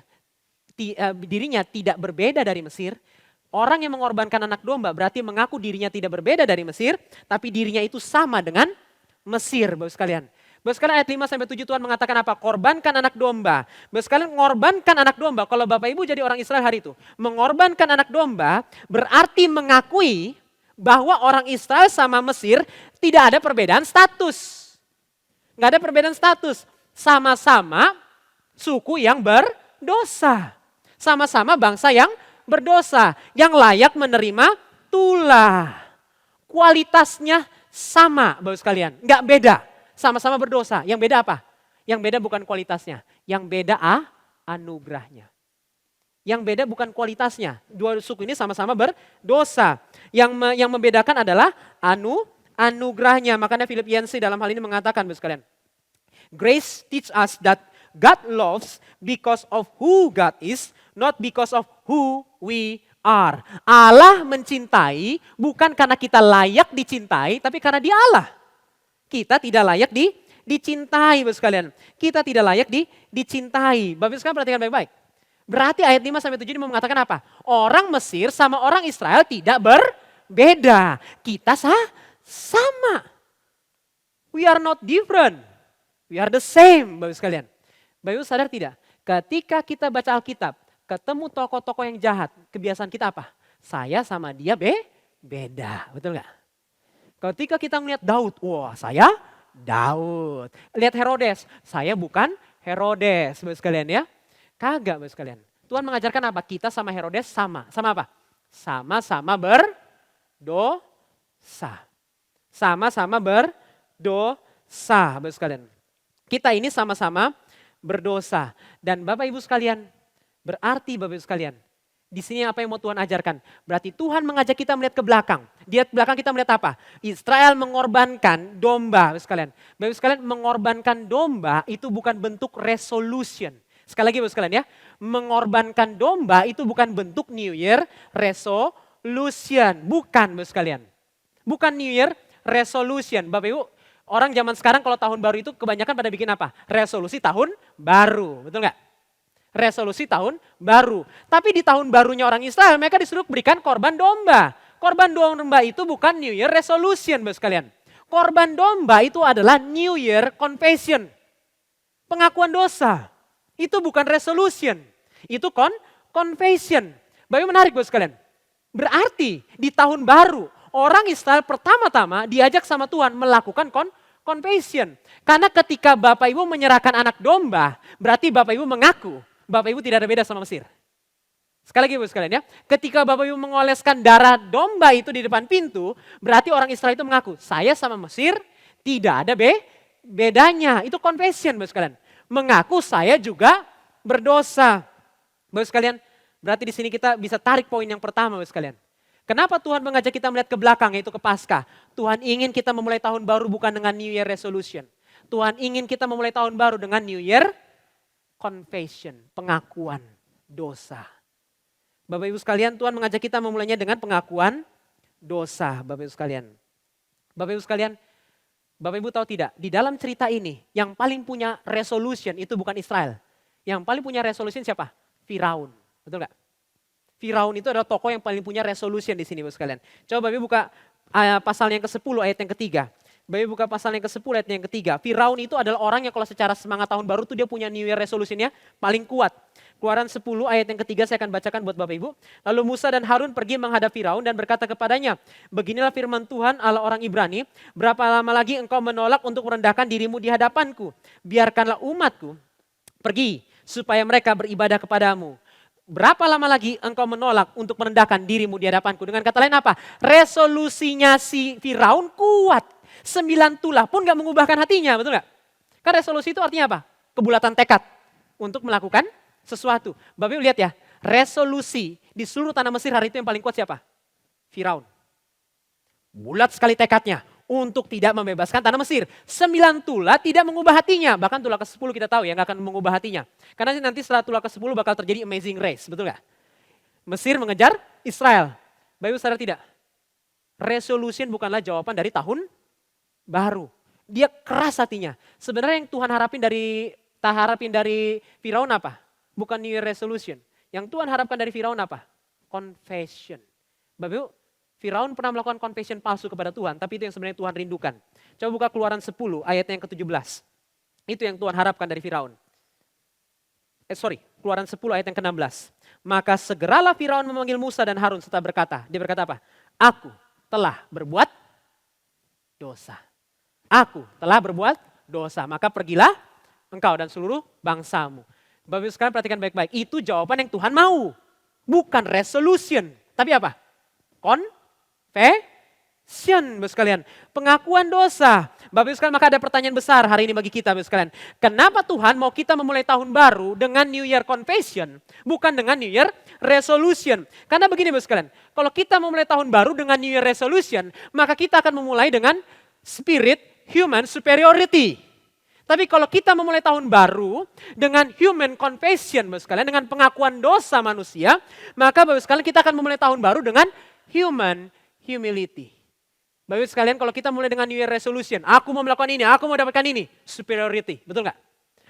tidak berbeda dari Mesir. Orang yang mengorbankan anak domba berarti mengaku dirinya tidak berbeda dari Mesir, tapi dirinya itu sama dengan Mesir Bapak Ibu sekalian. Bapak sekalian ayat 5 sampai 7 Tuhan mengatakan apa? Korbankan anak domba. Bapak sekalian mengorbankan anak domba, kalau Bapak Ibu jadi orang Israel hari itu, mengorbankan anak domba berarti mengakui bahwa orang Israel sama Mesir tidak ada perbedaan status. Nggak ada perbedaan status. Sama-sama suku yang berdosa. Sama-sama bangsa yang berdosa. Yang layak menerima tulah. Kualitasnya sama Bapak sekalian. Nggak beda. Sama-sama berdosa. Yang beda apa? Yang beda bukan kualitasnya. Yang beda anugerahnya. Yang beda bukan kualitasnya. Dua suku ini sama-sama berdosa. Yang membedakan adalah anugerahnya. Makanya Filipiansi dalam hal ini mengatakan Bapak sekalian. Grace teach us that God loves because of who God is, not because of who we are. Allah mencintai bukan karena kita layak dicintai, tapi karena Dia Allah. Kita tidak layak dicintai Bapak sekalian. Kita tidak layak dicintai. Bapak sekalian perhatikan baik-baik. Berarti ayat 5 sampai 7 ini mau mengatakan apa? Orang Mesir sama orang Israel tidak berbeda. Kita sama. We are not different. We are the same Bapak sekalian. Bapak Ibu sadar tidak? Ketika kita baca Alkitab, Ketemu tokoh-tokoh yang jahat, kebiasaan kita apa? Saya sama dia beda, betul nggak? Ketika kita melihat Daud, wah saya Daud. Lihat Herodes, saya bukan Herodes, Bapak sekalian ya. Kagak Bapak sekalian. Tuhan mengajarkan apa? Kita sama Herodes sama. Sama apa? Sama-sama berdosa. Sama-sama berdosa, Bapak sekalian. Kita ini sama-sama berdosa. Dan Bapak Ibu sekalian, berarti Bapak Ibu sekalian, di sini apa yang mau Tuhan ajarkan? Berarti Tuhan mengajak kita melihat ke belakang. Di belakang kita melihat apa? Israel mengorbankan domba, Bapak sekalian. Bapak sekalian, mengorbankan domba itu bukan bentuk resolution. Sekali lagi Bapak sekalian ya, mengorbankan domba itu bukan bentuk New Year resolution. Bukan Bapak sekalian. Bukan New Year resolution. Bapak Ibu, orang zaman sekarang kalau tahun baru itu kebanyakan pada bikin apa? Resolusi tahun baru, betul nggak? Resolusi tahun baru. Tapi di tahun barunya orang Israel mereka disuruh berikan korban domba. Korban domba itu bukan New Year resolution Bapak sekalian. Korban domba itu adalah New Year confession. Pengakuan dosa. Itu bukan resolution. Itu confession. Bapak menarik Bapak sekalian. Berarti di tahun baru orang Israel pertama-tama diajak sama Tuhan melakukan confession. Karena ketika Bapak Ibu menyerahkan anak domba, berarti Bapak Ibu mengaku Bapak Ibu tidak ada beda sama Mesir. Sekali lagi Bapak sekalian ya, ketika Bapak Ibu mengoleskan darah domba itu di depan pintu, berarti orang Israel itu mengaku, saya sama Mesir tidak ada bedanya. Itu confession Bapak sekalian. Mengaku saya juga berdosa. Bapak sekalian, berarti di sini kita bisa tarik poin yang pertama Bapak sekalian. Kenapa Tuhan mengajak kita melihat ke belakang, yaitu ke Paskah? Tuhan ingin kita memulai tahun baru bukan dengan New Year resolution. Tuhan ingin kita memulai tahun baru dengan New Year confession, pengakuan dosa. Bapak Ibu sekalian, Tuhan mengajak kita memulainya dengan pengakuan dosa, Bapak Ibu sekalian. Bapak Ibu sekalian, Bapak Ibu tahu tidak, di dalam cerita ini yang paling punya resolution itu bukan Israel. Yang paling punya resolution siapa? Firaun, betul nggak? Firaun itu adalah tokoh yang paling punya resolution di sini Bapak sekalian. Coba Bapak Ibu buka pasal yang ke-10 ayat yang ketiga. Bapak Ibu buka pasal yang ke-10 ayat yang ketiga. Firaun itu adalah orang yang kalau secara semangat tahun baru tuh dia punya New Year resolution-nya paling kuat. Keluaran 10 ayat yang ketiga saya akan bacakan buat Bapak Ibu. Lalu Musa dan Harun pergi menghadap Firaun dan berkata kepadanya, beginilah firman Tuhan Allah orang Ibrani, berapa lama lagi engkau menolak untuk merendahkan dirimu di hadapanku? Biarkanlah umatku pergi supaya mereka beribadah kepadamu. Berapa lama lagi engkau menolak untuk merendahkan dirimu di hadapanku? Dengan kata lain apa? Resolusinya si Firaun kuat. 9 tulah pun gak mengubahkan hatinya, betul gak? Kan resolusi itu artinya apa? Kebulatan tekad untuk melakukan sesuatu. Bapak Ibu lihat ya, resolusi di seluruh tanah Mesir hari itu yang paling kuat siapa? Firaun. Bulat sekali tekadnya untuk tidak membebaskan tanah Mesir. 9 tulah tidak mengubah hatinya. Bahkan tulah ke-10 kita tahu ya gak akan mengubah hatinya. Karena nanti setelah tulah ke-10 bakal terjadi amazing race, betul gak? Mesir mengejar Israel. Bapak Ibu sadar tidak? Resolution bukanlah jawaban dari tahun baru. Dia keras hatinya. Sebenarnya yang Tuhan harapin dari Firaun apa? Bukan New Year resolution. Yang Tuhan harapkan dari Firaun apa? Confession. Bapak Ibu, Firaun pernah melakukan confession palsu kepada Tuhan, tapi itu yang sebenarnya Tuhan rindukan. Coba buka Keluaran 10 ayat yang ke-17. Itu yang Tuhan harapkan dari Firaun. Keluaran 10 ayat yang ke-16. Maka segeralah Firaun memanggil Musa dan Harun serta berkata, dia berkata apa? Aku telah berbuat dosa. Aku telah berbuat dosa, maka pergilah engkau dan seluruh bangsamu. Bapak Ibu sekalian perhatikan baik-baik, itu jawaban yang Tuhan mau. Bukan resolution, tapi apa? Confession, Bapak sekalian. Pengakuan dosa. Bapak Ibu sekalian, maka ada pertanyaan besar hari ini bagi kita Bapak sekalian. Kenapa Tuhan mau kita memulai tahun baru dengan New Year Confession, bukan dengan New Year Resolution? Karena begini Bapak sekalian, kalau kita memulai tahun baru dengan New Year Resolution, maka kita akan memulai dengan spirit human superiority. Tapi kalau kita memulai tahun baru dengan human confession, Bapak sekalian, dengan pengakuan dosa manusia, maka Bapak sekalian kita akan memulai tahun baru dengan human humility. Bapak sekalian, kalau kita mulai dengan New Year resolution, aku mau melakukan ini, aku mau dapatkan ini, superiority, betul nggak?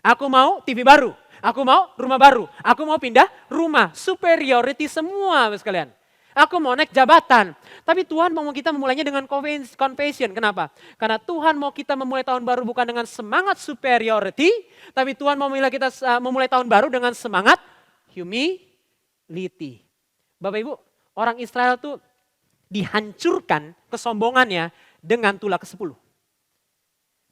Aku mau TV baru, aku mau rumah baru, aku mau pindah rumah, superiority semua Bapak sekalian. Aku mau naik jabatan. Tapi Tuhan mau kita memulainya dengan confession. Kenapa? Karena Tuhan mau kita memulai tahun baru bukan dengan semangat superiority. Tapi Tuhan mau kita memulai tahun baru dengan semangat humility. Bapak Ibu, orang Israel tuh dihancurkan kesombongannya dengan tulah ke-10.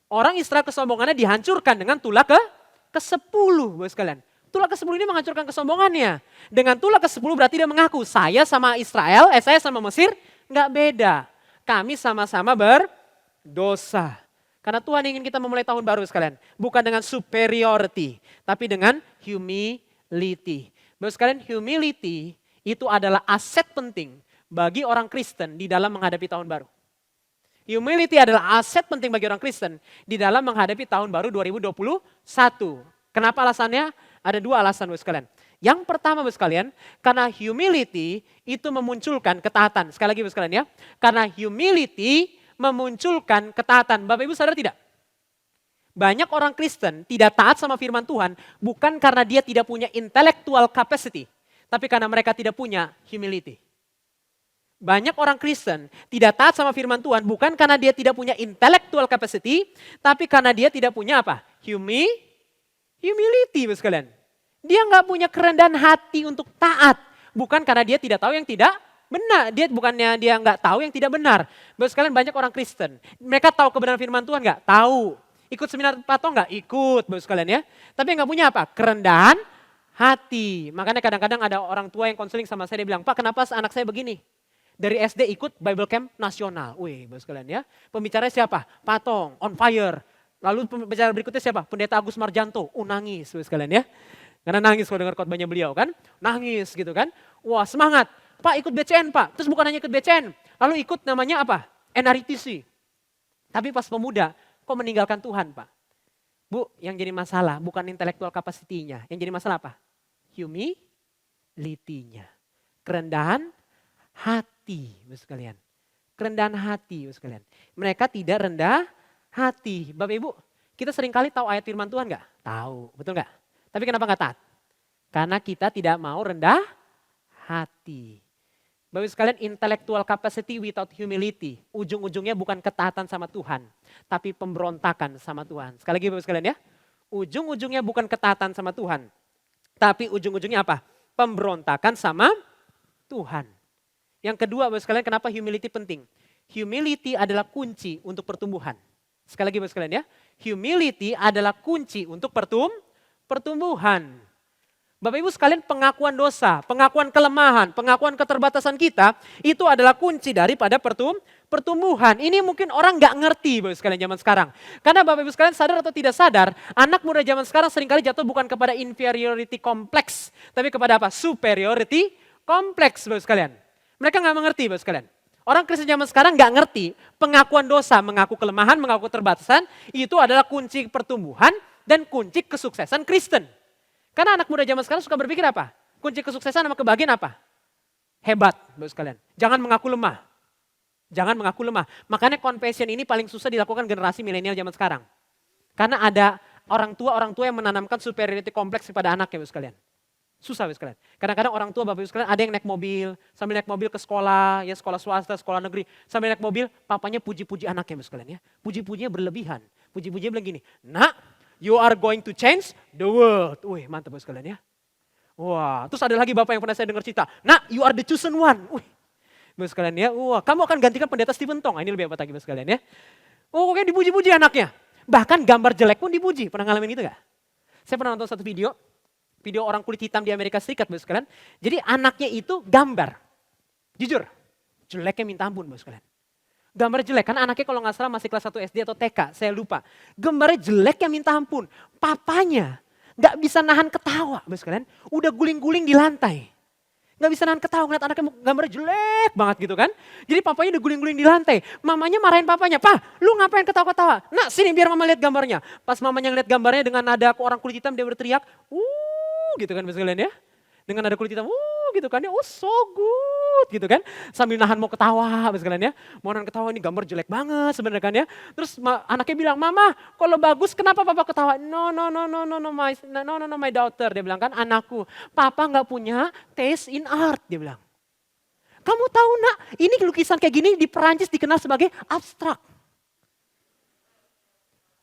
Orang Israel kesombongannya dihancurkan dengan tulah ke-10, Bapak sekalian. Tulah ke-10 ini menghancurkan kesombongannya. Dengan tulah ke-10 berarti dia mengaku, saya sama Israel, saya sama Mesir, nggak beda. Kami sama-sama berdosa. Karena Tuhan ingin kita memulai tahun baru sekalian. Bukan dengan superiority, tapi dengan humility. Bapak sekalian, humility itu adalah aset penting bagi orang Kristen di dalam menghadapi tahun baru. Humility adalah aset penting bagi orang Kristen di dalam menghadapi tahun baru 2021. Kenapa alasannya? Ada 2 alasan Bapak sekalian. Yang pertama Bapak sekalian, karena humility itu memunculkan ketaatan. Sekali lagi Bapak sekalian ya. Karena humility memunculkan ketaatan. Bapak Ibu sadar tidak? Banyak orang Kristen tidak taat sama firman Tuhan bukan karena dia tidak punya intellectual capacity, tapi karena mereka tidak punya humility. Banyak orang Kristen tidak taat sama firman Tuhan bukan karena dia tidak punya intellectual capacity, tapi karena dia tidak punya apa? Humility, Bapak sekalian. Dia nggak punya kerendahan hati untuk taat, bukan karena dia tidak tahu yang tidak benar. Dia bukannya dia nggak tahu yang tidak benar. Bapak sekalian, banyak orang Kristen, mereka tahu kebenaran firman Tuhan nggak? Tahu. Ikut seminar patung nggak? Ikut, Bapak sekalian ya. Tapi nggak punya apa? Kerendahan hati. Makanya kadang-kadang ada orang tua yang konseling sama saya, dia bilang, Pak kenapa anak saya begini? Dari SD ikut Bible Camp nasional. Wih, Bapak sekalian ya. Pembicaranya siapa? Patong, on fire. Lalu pembicara berikutnya siapa? Pendeta Agus Marjanto. Nangis, Bapak sekalian ya. Karena nangis kalau dengar khotbahnya beliau kan. Nangis gitu kan. Wah, semangat. Pak ikut BCN, Pak. Terus bukan hanya ikut BCN. Lalu ikut namanya apa? NRITC. Tapi pas pemuda, kok meninggalkan Tuhan, Pak? Bu, yang jadi masalah bukan intellectual capacity-nya. Yang jadi masalah apa? Humility-nya. Kerendahan hati, Bapak sekalian. Kerendahan hati, Bapak sekalian. Mereka tidak rendah hati. Bapak Ibu, kita seringkali tahu ayat firman Tuhan nggak? Tahu, betul nggak? Tapi kenapa nggak taat? Karena kita tidak mau rendah hati. Bapak Ibu sekalian, intellectual capacity without humility, ujung-ujungnya bukan ketaatan sama Tuhan, tapi pemberontakan sama Tuhan. Sekali lagi Bapak sekalian ya, ujung-ujungnya bukan ketaatan sama Tuhan, tapi ujung-ujungnya apa? Pemberontakan sama Tuhan. Yang kedua Bapak sekalian, kenapa humility penting? Humility adalah kunci untuk pertumbuhan. Sekali lagi Bapak sekalian ya, humility adalah kunci untuk pertumbuhan. Bapak Ibu sekalian, pengakuan dosa, pengakuan kelemahan, pengakuan keterbatasan kita, itu adalah kunci daripada pertumbuhan. Ini mungkin orang nggak ngerti Bapak sekalian zaman sekarang. Karena Bapak Ibu sekalian sadar atau tidak sadar, anak muda zaman sekarang seringkali jatuh bukan kepada inferiority complex, tapi kepada apa? Superiority complex Bapak sekalian. Mereka nggak mengerti Bapak sekalian. Orang Kristen zaman sekarang nggak ngerti pengakuan dosa, mengaku kelemahan, mengaku keterbatasan, itu adalah kunci pertumbuhan dan kunci kesuksesan Kristen. Karena anak muda zaman sekarang suka berpikir apa? Kunci kesuksesan sama kebahagiaan apa? Hebat Bapak sekalian. Jangan mengaku lemah. Jangan mengaku lemah. Makanya confession ini paling susah dilakukan generasi milenial zaman sekarang. Karena ada orang tua yang menanamkan superiority kompleks kepada anaknya Bapak sekalian. Susah Bapak sekalian. Kadang-kadang orang tua Bapak Ibu sekalian ada yang naik mobil, sambil naik mobil ke sekolah, ya sekolah swasta, sekolah negeri, sambil naik mobil, papanya puji-puji anaknya Bapak sekalian ya. Puji-pujinya berlebihan. Puji-pujinya bilang gini, "Nak, you are going to change the world." Wih, mantap Bapak sekalian ya. Wah, terus ada lagi Bapak yang pernah saya dengar cerita, "Nak, you are the chosen one." Wih, Bapak sekalian ya. Wah, kamu akan gantikan pendeta Stephen Tong. Ini lebih apa lagi Bapak sekalian ya. Oh, oke, dipuji-puji anaknya. Bahkan gambar jelek pun dipuji. Pernah ngalamin itu gak? Saya pernah nonton satu video orang kulit hitam di Amerika Serikat, Bapak sekalian. Jadi anaknya itu gambar. Jujur, jeleknya minta ampun, Bapak sekalian. Gambar jelek, karena anaknya kalau nggak salah masih kelas 1 SD atau TK, saya lupa. Gambarnya jelek yang minta ampun. Papanya nggak bisa nahan ketawa, Bapak sekalian. Udah guling-guling di lantai. Nggak bisa nahan ketawa, ngeliat anaknya gambarnya jelek banget gitu kan. Jadi papanya udah guling-guling di lantai. Mamanya marahin papanya, "Pak, lu ngapain ketawa-ketawa? Nah, sini biar mama lihat gambarnya." Pas mamanya ngeliat gambarnya dengan nada orang kulit hitam, dia berteriak, gitu kan Bapak sekalian ya. Dengan nada kulit hitam, gitu kan ya, oh so good gitu kan. Sambil nahan mau ketawa Bapak sekalian ya. Mau nahan ketawa, ini gambar jelek banget sebenarnya kan ya. Terus anaknya bilang, "Mama, kalau bagus kenapa papa ketawa?" No, my daughter. Dia bilang kan, "Anakku, papa nggak punya taste in art." Dia bilang. "Kamu tahu nak, ini lukisan kayak gini di Perancis dikenal sebagai abstrak.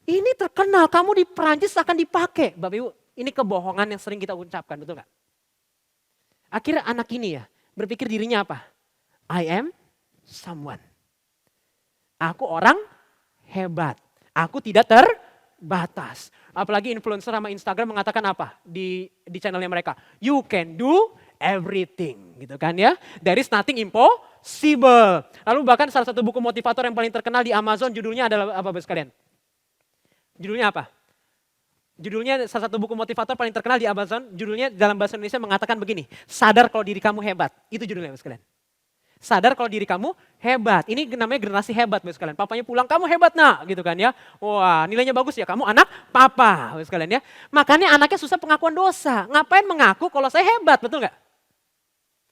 Ini terkenal, kamu di Perancis akan dipakai." Bapak Ibu, ini kebohongan yang sering kita ucapkan, betul gak? Akhirnya anak ini ya berpikir dirinya apa? I am someone. Aku orang hebat. Aku tidak terbatas. Apalagi influencer sama Instagram mengatakan apa di channelnya mereka? You can do everything gitu kan ya. There is nothing impossible. Lalu bahkan salah satu buku motivator yang paling terkenal di Amazon judulnya adalah apa sekalian? Judulnya apa? Judulnya salah satu buku motivator paling terkenal di Amazon, judulnya dalam bahasa Indonesia mengatakan begini, sadar kalau diri kamu hebat. Itu judulnya sekalian. Sadar kalau diri kamu hebat. Ini namanya generasi hebat sekalian. Papanya pulang, kamu hebat nak, gitu kan ya. Wah nilainya bagus ya, kamu anak papa sekalian ya. Makanya anaknya susah pengakuan dosa. Ngapain mengaku kalau saya hebat, betul nggak?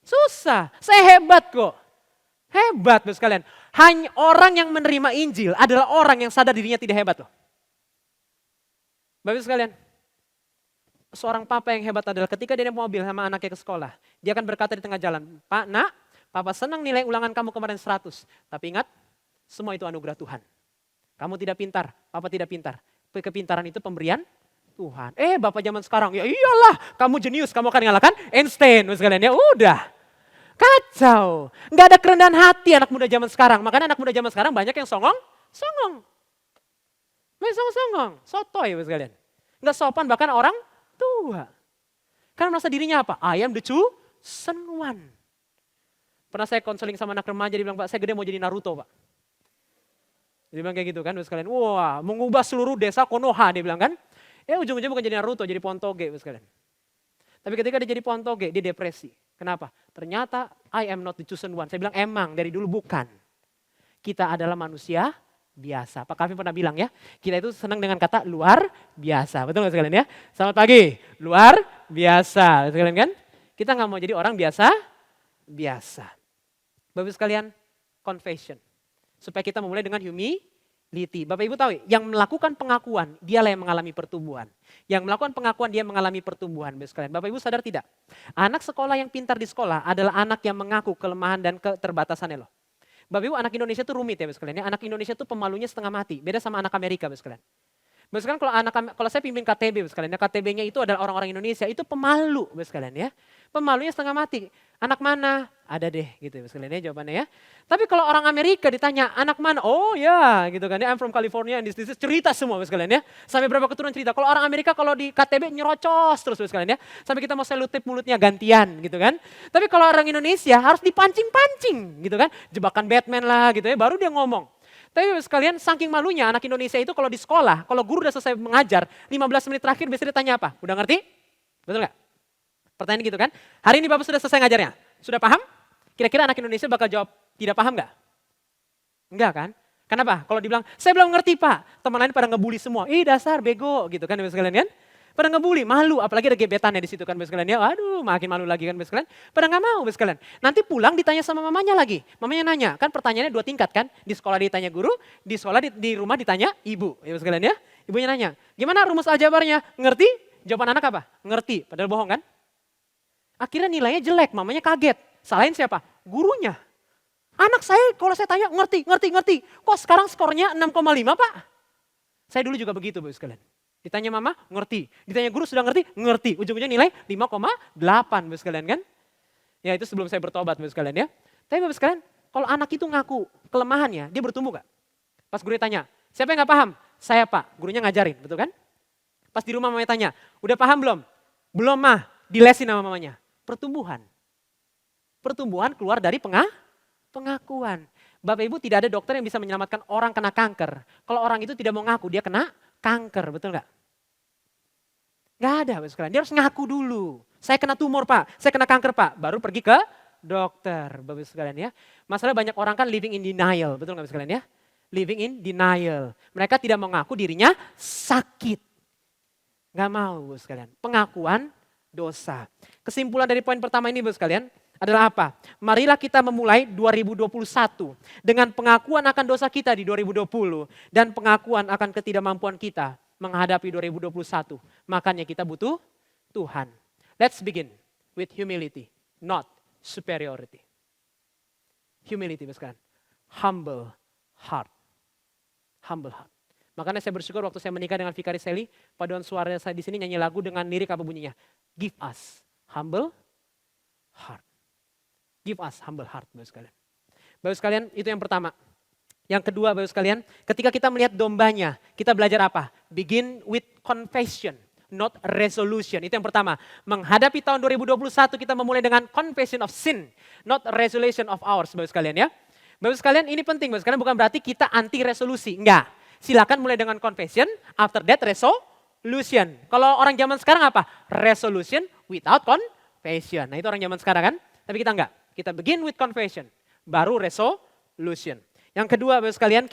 Susah, saya hebat kok. Hebat sekalian. Hanya orang yang menerima Injil adalah orang yang sadar dirinya tidak hebat loh. Bapak sekalian, seorang papa yang hebat adalah ketika dia naik mobil sama anaknya ke sekolah, dia akan berkata di tengah jalan, Pak, nak, papa senang nilai ulangan kamu kemarin 100. Tapi ingat, semua itu anugerah Tuhan. Kamu tidak pintar, papa tidak pintar. Kepintaran itu pemberian Tuhan. Bapak zaman sekarang, ya iyalah, kamu jenius, kamu akan mengalahkan Einstein. Sekalian ya udah, kacau. Nggak ada kerendahan hati anak muda zaman sekarang. Makanya anak muda zaman sekarang banyak yang songong. Songong, sotoy sekalian. Nggak sopan bahkan orang tua. Karena merasa dirinya apa? I am the chosen one. Pernah saya konseling sama anak remaja, dia bilang, Pak saya gede mau jadi Naruto Pak. Dia bilang kayak gitu kan, sekalian. Wah mengubah seluruh desa Konoha dia bilang kan. Ujung-ujungnya bukan jadi Naruto, jadi pohon toge sekalian. Tapi ketika dia jadi pohon toge, dia depresi. Kenapa? Ternyata I am not the chosen one. Saya bilang emang dari dulu bukan. Kita adalah manusia biasa. Pak Kevin pernah bilang ya, kita itu senang dengan kata luar biasa. Betul nggak sekalian ya? Selamat pagi, luar biasa. Sekalian kan? Kita nggak mau jadi orang biasa. Bapak sekalian, confession. Supaya kita memulai dengan humility. Bapak Ibu tahu yang melakukan pengakuan, dialah yang mengalami pertumbuhan. Yang melakukan pengakuan, dia mengalami pertumbuhan. Bapak sekalian, Bapak Ibu sadar tidak? Anak sekolah yang pintar di sekolah adalah anak yang mengaku kelemahan dan keterbatasannya loh. Bapak Ibu anak Indonesia itu rumit ya Bapak sekalian. Anak Indonesia itu pemalunya setengah mati. Beda sama anak Amerika Bapak sekalian. Bapak sekalian kalau saya pimpin KTB Bapak sekalian. KTB-nya itu adalah orang-orang Indonesia. Itu pemalu Bapak sekalian ya. Pemalunya setengah mati. Anak mana? Ada deh gitu Bapak sekalian ya jawabannya ya. Tapi kalau orang Amerika ditanya anak mana? Oh ya gitu kan ya. I'm from California and this is cerita semua Bapak sekalian ya. Sampai berapa keturunan cerita. Kalau orang Amerika kalau di KTB nyerocos terus Bapak sekalian ya. Sampai kita mau selotip mulutnya gantian gitu kan. Tapi kalau orang Indonesia harus dipancing-pancing gitu kan. Jebakan Batman lah gitu ya. Baru dia ngomong. Tapi Bapak sekalian saking malunya anak Indonesia itu kalau di sekolah. Kalau guru udah selesai mengajar 15 menit terakhir biasanya ditanya apa? Udah ngerti? Betul gak? Pertanyaan gitu kan. Hari ini Bapak sudah selesai ngajarnya. Sudah paham? Kira-kira anak Indonesia bakal jawab tidak paham gak? Enggak kan? Kenapa? Kalau dibilang, saya belum ngerti Pak. Teman lain pada ngebully semua. Dasar bego gitu kan Bapak sekalian kan. Pada ngebully, malu. Apalagi ada gebetannya di situ kan Bapak sekalian. Ya aduh makin malu lagi kan Bapak sekalian. Pada gak mau Bapak sekalian. Nanti pulang ditanya sama mamanya lagi. Mamanya nanya, kan pertanyaannya 2 tingkat kan. Di sekolah ditanya guru, di sekolah di rumah ditanya ibu. Ya Bapak sekalian ya. Ibunya nanya, gimana rumus aljabarnya? Ngerti? Jawaban anak apa? Ngerti. Padahal bohong kan? Akhirnya nilainya jelek, mamanya kaget. Salahin siapa? Gurunya. Anak saya kalau saya tanya ngerti. Kok sekarang skornya 6,5 Pak? Saya dulu juga begitu Bapak sekalian. Ditanya mama, ngerti. Ditanya guru sudah ngerti? Ngerti. Ujung-ujungnya nilai 5,8 Bapak sekalian kan. Ya itu sebelum saya bertobat Bapak sekalian ya. Tapi Bapak sekalian, kalau anak itu ngaku kelemahannya, dia bertumbuh gak? Pas guru tanya, siapa yang gak paham? Saya Pak, gurunya ngajarin, betul kan? Pas di rumah mamanya tanya, udah paham belum? Belum mah, dilesin sama mamanya. Pertumbuhan keluar dari pengakuan. Bapak Ibu tidak ada dokter yang bisa menyelamatkan orang kena kanker. Kalau orang itu tidak mau ngaku, dia kena kanker, betul nggak? Nggak ada Bapak sekalian, dia harus ngaku dulu. Saya kena tumor Pak, saya kena kanker Pak, baru pergi ke dokter Bapak sekalian ya. Masalah banyak orang kan living in denial, betul nggak Bapak sekalian ya? Living in denial. Mereka tidak mau ngaku dirinya sakit. Nggak mau Bapak sekalian, pengakuan dosa. Kesimpulan dari poin pertama ini Bapak sekalian adalah apa? Marilah kita memulai 2021 dengan pengakuan akan dosa kita di 2020 dan pengakuan akan ketidakmampuan kita menghadapi 2021. Makanya kita butuh Tuhan. Let's begin with humility, not superiority. Humility Bapak sekalian. Humble heart. Humble heart. Makanya saya bersyukur waktu saya menikah dengan Vikari Sally, paduan suara saya di sini nyanyi lagu dengan lirik apa bunyinya? Give us humble heart. Give us humble heart, Bapak sekalian. Bapak sekalian, itu yang pertama. Yang kedua, Bapak sekalian, ketika kita melihat dombanya, kita belajar apa? Begin with confession, not resolution. Itu yang pertama. Menghadapi tahun 2021 kita memulai dengan confession of sin, not resolution of ours, Bapak sekalian ya. Bapak sekalian, ini penting, Bapak sekalian, bukan berarti kita anti resolusi. Enggak. Silakan mulai dengan confession, after that resolution. Kalau orang zaman sekarang apa? Resolution without confession. Nah, itu orang zaman sekarang kan? Tapi kita enggak. Kita begin with confession, baru resolution. Yang kedua, Bapak sekalian,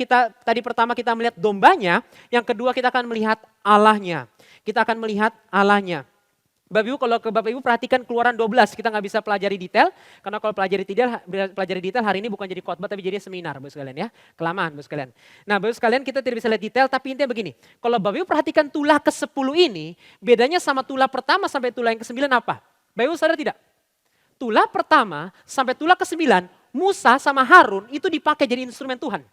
tadi pertama kita melihat dombanya, yang kedua kita akan melihat Allahnya. Kita akan melihat Allahnya. Bapak Ibu, kalau ke Bapak Ibu perhatikan Keluaran 12, kita nggak bisa pelajari detail, karena kalau pelajari detail hari ini bukan jadi khotbah tapi jadi seminar, Bapak sekalian ya. Kelamaan, Bapak sekalian. Nah, Bapak sekalian, kita tidak bisa lihat detail, tapi intinya begini. Kalau Bapak Ibu perhatikan tulah ke-10 ini, bedanya sama tulah pertama sampai tulah yang ke-9 apa? Bapak Ibu sadar tidak? Tulah pertama sampai tulah ke-9, Musa sama Harun itu dipakai jadi instrumen Tuhan.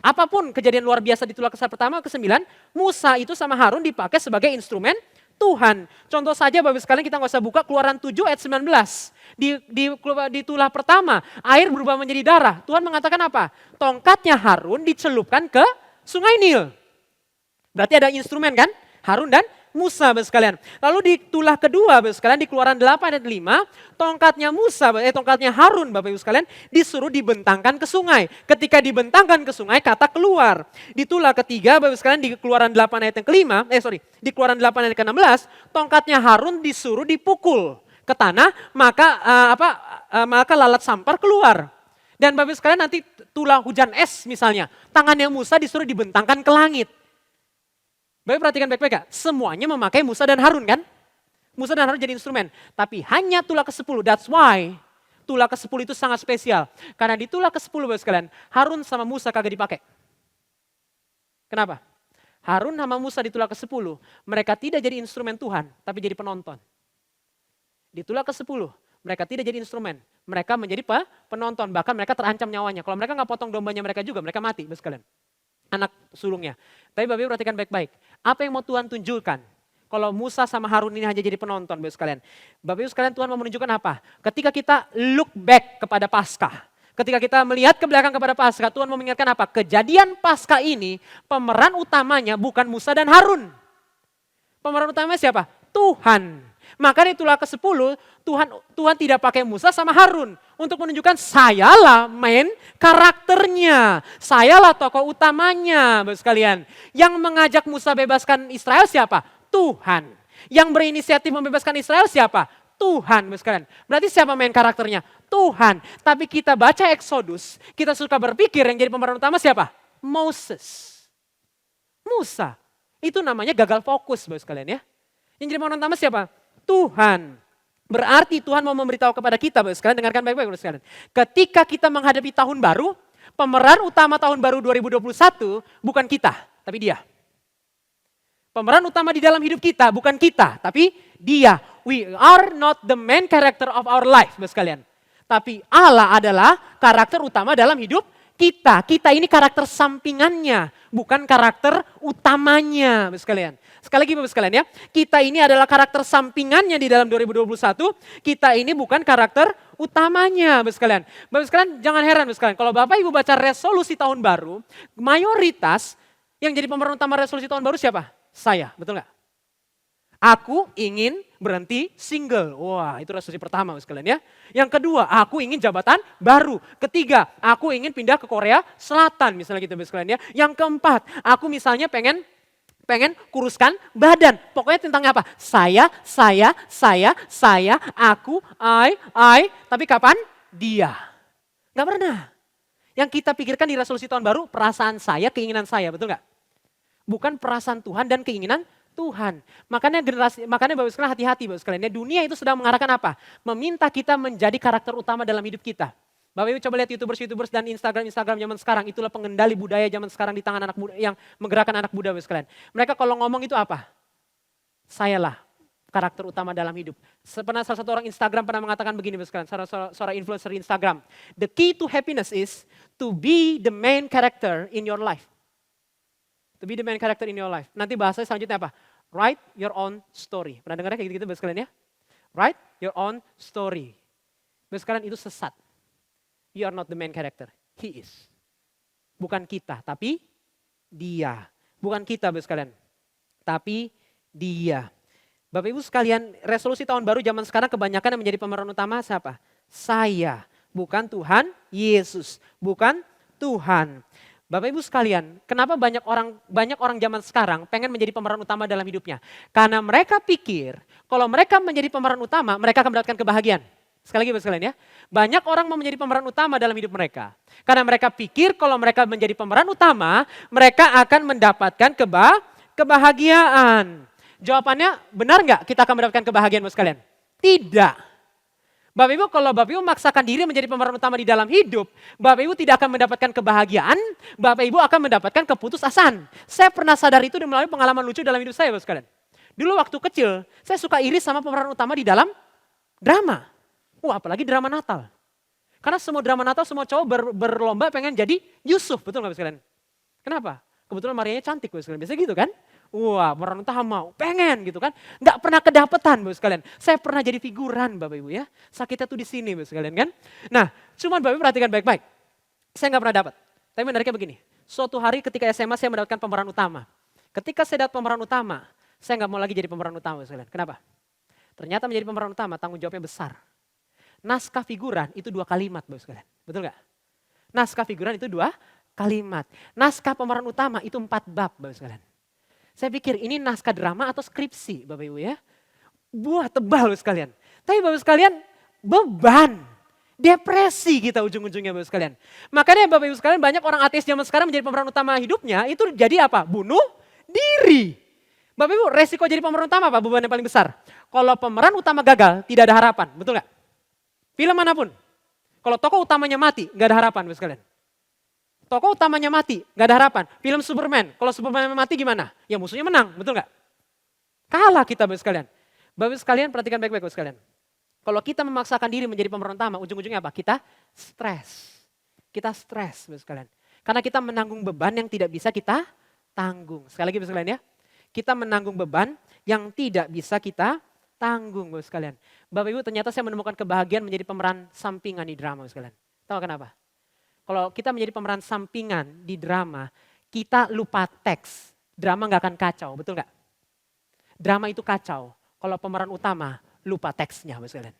Apapun kejadian luar biasa di tulah pertama ke-9, Musa itu sama Harun dipakai sebagai instrumen Tuhan. Contoh saja Bapak sekalian, kita nggak usah buka Keluaran 7 ayat 19. Di tulah pertama, air berubah menjadi darah. Tuhan mengatakan apa? Tongkatnya Harun dicelupkan ke sungai Nil. Berarti ada instrumen kan? Harun dan Musa, Bapak sekalian. Lalu di tulah kedua, Bapak sekalian, di Keluaran 8 ayat 5, tongkatnya Harun, Bapak Ibu sekalian, disuruh dibentangkan ke sungai. Ketika dibentangkan ke sungai, kata keluar. Di tulah ketiga, Bapak sekalian, di Keluaran 8 ayat yang kelima, di Keluaran 8 ayat ke-16, tongkatnya Harun disuruh dipukul ke tanah, maka lalat sampar keluar. Dan Bapak sekalian, nanti tulah hujan es misalnya, tangannya Musa disuruh dibentangkan ke langit. Bapak perhatikan baik-baik ya, semuanya memakai Musa dan Harun kan? Musa dan Harun jadi instrumen. Tapi hanya tulah ke-10, that's why tulah ke-10 itu sangat spesial. Karena di tulah ke-10 Bapak sekalian, Harun sama Musa kagak dipakai. Kenapa? Harun sama Musa di tulah ke-10, mereka tidak jadi instrumen Tuhan, tapi jadi penonton. Di tulah ke-10, mereka tidak jadi instrumen, mereka menjadi penonton, bahkan mereka terancam nyawanya. Kalau mereka nggak potong dombanya mereka juga, mereka mati Bapak sekalian. Anak sulungnya. Tapi Bapak Ibu perhatikan baik-baik. Apa yang mau Tuhan tunjukkan? Kalau Musa sama Harun ini hanya jadi penonton Bapak sekalian. Bapak Ibu sekalian, Tuhan mau menunjukkan apa? Ketika kita look back kepada Paskah. Ketika kita melihat ke belakang kepada Paskah, Tuhan mau mengingatkan apa? Kejadian Paskah ini pemeran utamanya bukan Musa dan Harun. Pemeran utamanya siapa? Tuhan. Maka di tulah ke-10 Tuhan tidak pakai Musa sama Harun untuk menunjukkan sayalah main karakternya. Sayalah tokoh utamanya, Bapak sekalian. Yang mengajak Musa bebaskan Israel siapa? Tuhan. Yang berinisiatif membebaskan Israel siapa? Tuhan, Bapak sekalian. Berarti siapa main karakternya? Tuhan. Tapi kita baca Exodus, kita suka berpikir yang jadi pemeran utama siapa? Moses. Musa. Itu namanya gagal fokus, Bapak sekalian ya. Yang jadi pemeran utama siapa? Tuhan. Berarti Tuhan mau memberitahu kepada kita, Bapak sekalian, dengarkan baik-baik Bapak sekalian. Ketika kita menghadapi tahun baru, pemeran utama tahun baru 2021 bukan kita, tapi Dia. Pemeran utama di dalam hidup kita bukan kita, tapi Dia. We are not the main character of our life, Bapak sekalian. Tapi Allah adalah karakter utama dalam hidup kita. Kita ini karakter sampingannya, bukan karakter utamanya, Bapak sekalian. Sekali lagi Bapak sekalian ya, kita ini adalah karakter sampingannya di dalam 2021, kita ini bukan karakter utamanya Bapak sekalian. Bapak sekalian jangan heran Bapak sekalian, kalau Bapak Ibu baca resolusi tahun baru, mayoritas yang jadi pemeran utama resolusi tahun baru siapa? Saya, betul nggak? Aku ingin berhenti single. Wah, itu resolusi pertama Bapak sekalian ya. Yang kedua, aku ingin jabatan baru. Ketiga, aku ingin pindah ke Korea Selatan misalnya gitu Bapak sekalian ya. Yang keempat, aku misalnya pengen kuruskan badan. Pokoknya tentangnya apa? Saya, aku, I. Tapi kapan? Dia. Gak pernah. Yang kita pikirkan di resolusi tahun baru, perasaan saya, keinginan saya, betul gak? Bukan perasaan Tuhan dan keinginan Tuhan. Makanya Bapak sekalian hati-hati Bapak sekalian. Dunia itu sedang mengarahkan apa? Meminta kita menjadi karakter utama dalam hidup kita. Bapak Ibu coba lihat YouTubers dan Instagram zaman sekarang. Itulah pengendali budaya zaman sekarang di tangan anak muda yang menggerakkan anak muda Bapak sekalian. Mereka kalau ngomong itu apa? Sayalah karakter utama dalam hidup. Salah satu orang Instagram pernah mengatakan begini Bapak sekalian. Seorang influencer Instagram. The key to happiness is to be the main character in your life. To be the main character in your life. Nanti bahasanya selanjutnya apa? Write your own story. Pernah dengar kayak gitu Bapak sekalian ya? Right? Your own story. Bapak sekalian itu sesat. You are not the main character. He is. Bukan kita, tapi dia. Bukan kita Bapak sekalian, tapi dia. Bapak Ibu sekalian, resolusi tahun baru zaman sekarang kebanyakan yang menjadi pemeran utama siapa? Saya. Bukan Tuhan Yesus. Bukan Tuhan. Bapak Ibu sekalian, kenapa banyak orang zaman sekarang pengen menjadi pemeran utama dalam hidupnya? Karena mereka pikir kalau mereka menjadi pemeran utama, mereka akan mendapatkan kebahagiaan. Sekali lagi Bapak sekalian ya, banyak orang mau menjadi pemeran utama dalam hidup mereka. Karena mereka pikir kalau mereka menjadi pemeran utama, mereka akan mendapatkan kebahagiaan. Jawabannya benar nggak kita akan mendapatkan kebahagiaan Bapak sekalian? Tidak. Bapak Ibu, kalau Bapak Ibu memaksakan diri menjadi pemeran utama di dalam hidup, Bapak Ibu tidak akan mendapatkan kebahagiaan, Bapak Ibu akan mendapatkan keputusasaan. Saya pernah sadar itu dan melalui pengalaman lucu dalam hidup saya, Bapak sekalian. Dulu waktu kecil, saya suka iri sama pemeran utama di dalam drama. Wah, apalagi drama Natal. Karena semua drama Natal, semua cowok berlomba pengen jadi Yusuf, betul nggak Bapak sekalian? Kenapa? Kebetulan Marianya cantik, Bapak sekalian. Biasa gitu kan? Wah, pemeran utama, pengen gitu kan. Nggak pernah kedapetan Bapak sekalian. Saya pernah jadi figuran Bapak Ibu ya. Sakitnya tuh di sini Bapak sekalian kan. Nah, cuman Bapak Ibu perhatikan baik-baik. Saya nggak pernah dapat. Tapi menariknya begini. Suatu hari ketika SMA saya mendapatkan pemeran utama. Ketika saya dapat pemeran utama, saya nggak mau lagi jadi pemeran utama Bapak sekalian. Kenapa? Ternyata menjadi pemeran utama tanggung jawabnya besar. Naskah figuran itu 2 kalimat Bapak sekalian. Betul nggak? Naskah figuran itu 2 kalimat. Naskah pemeran utama itu 4 bab Bapak sekalian. Saya pikir ini naskah drama atau skripsi Bapak Ibu ya. Buah tebal Bapak sekalian. Tapi Bapak sekalian beban. Depresi kita ujung-ujungnya Bapak sekalian. Makanya Bapak Ibu sekalian banyak orang ateis zaman sekarang menjadi pemeran utama hidupnya itu jadi apa? Bunuh diri. Bapak Ibu resiko jadi pemeran utama apa? Beban yang paling besar. Kalau pemeran utama gagal tidak ada harapan. Betul gak? Film manapun. Kalau tokoh utamanya mati gak ada harapan Bapak sekalian. Tokoh utamanya mati, gak ada harapan. Film Superman, kalau Superman mati gimana? Ya musuhnya menang, betul gak? Kalah kita Bapak sekalian. Bapak sekalian perhatikan baik-baik Bapak sekalian. Kalau kita memaksakan diri menjadi pemeran utama, ujung-ujungnya apa? Kita stres. Kita stres Bapak sekalian. Karena kita menanggung beban yang tidak bisa kita tanggung. Sekali lagi Bapak sekalian ya. Kita menanggung beban yang tidak bisa kita tanggung Bapak sekalian. Bapak Ibu ternyata saya menemukan kebahagiaan menjadi pemeran sampingan di drama Bapak sekalian. Tahu kenapa? Kalau kita menjadi pemeran sampingan di drama, kita lupa teks. Drama gak akan kacau, betul gak? Drama itu kacau. Kalau pemeran utama lupa teksnya, Bapak sekalian.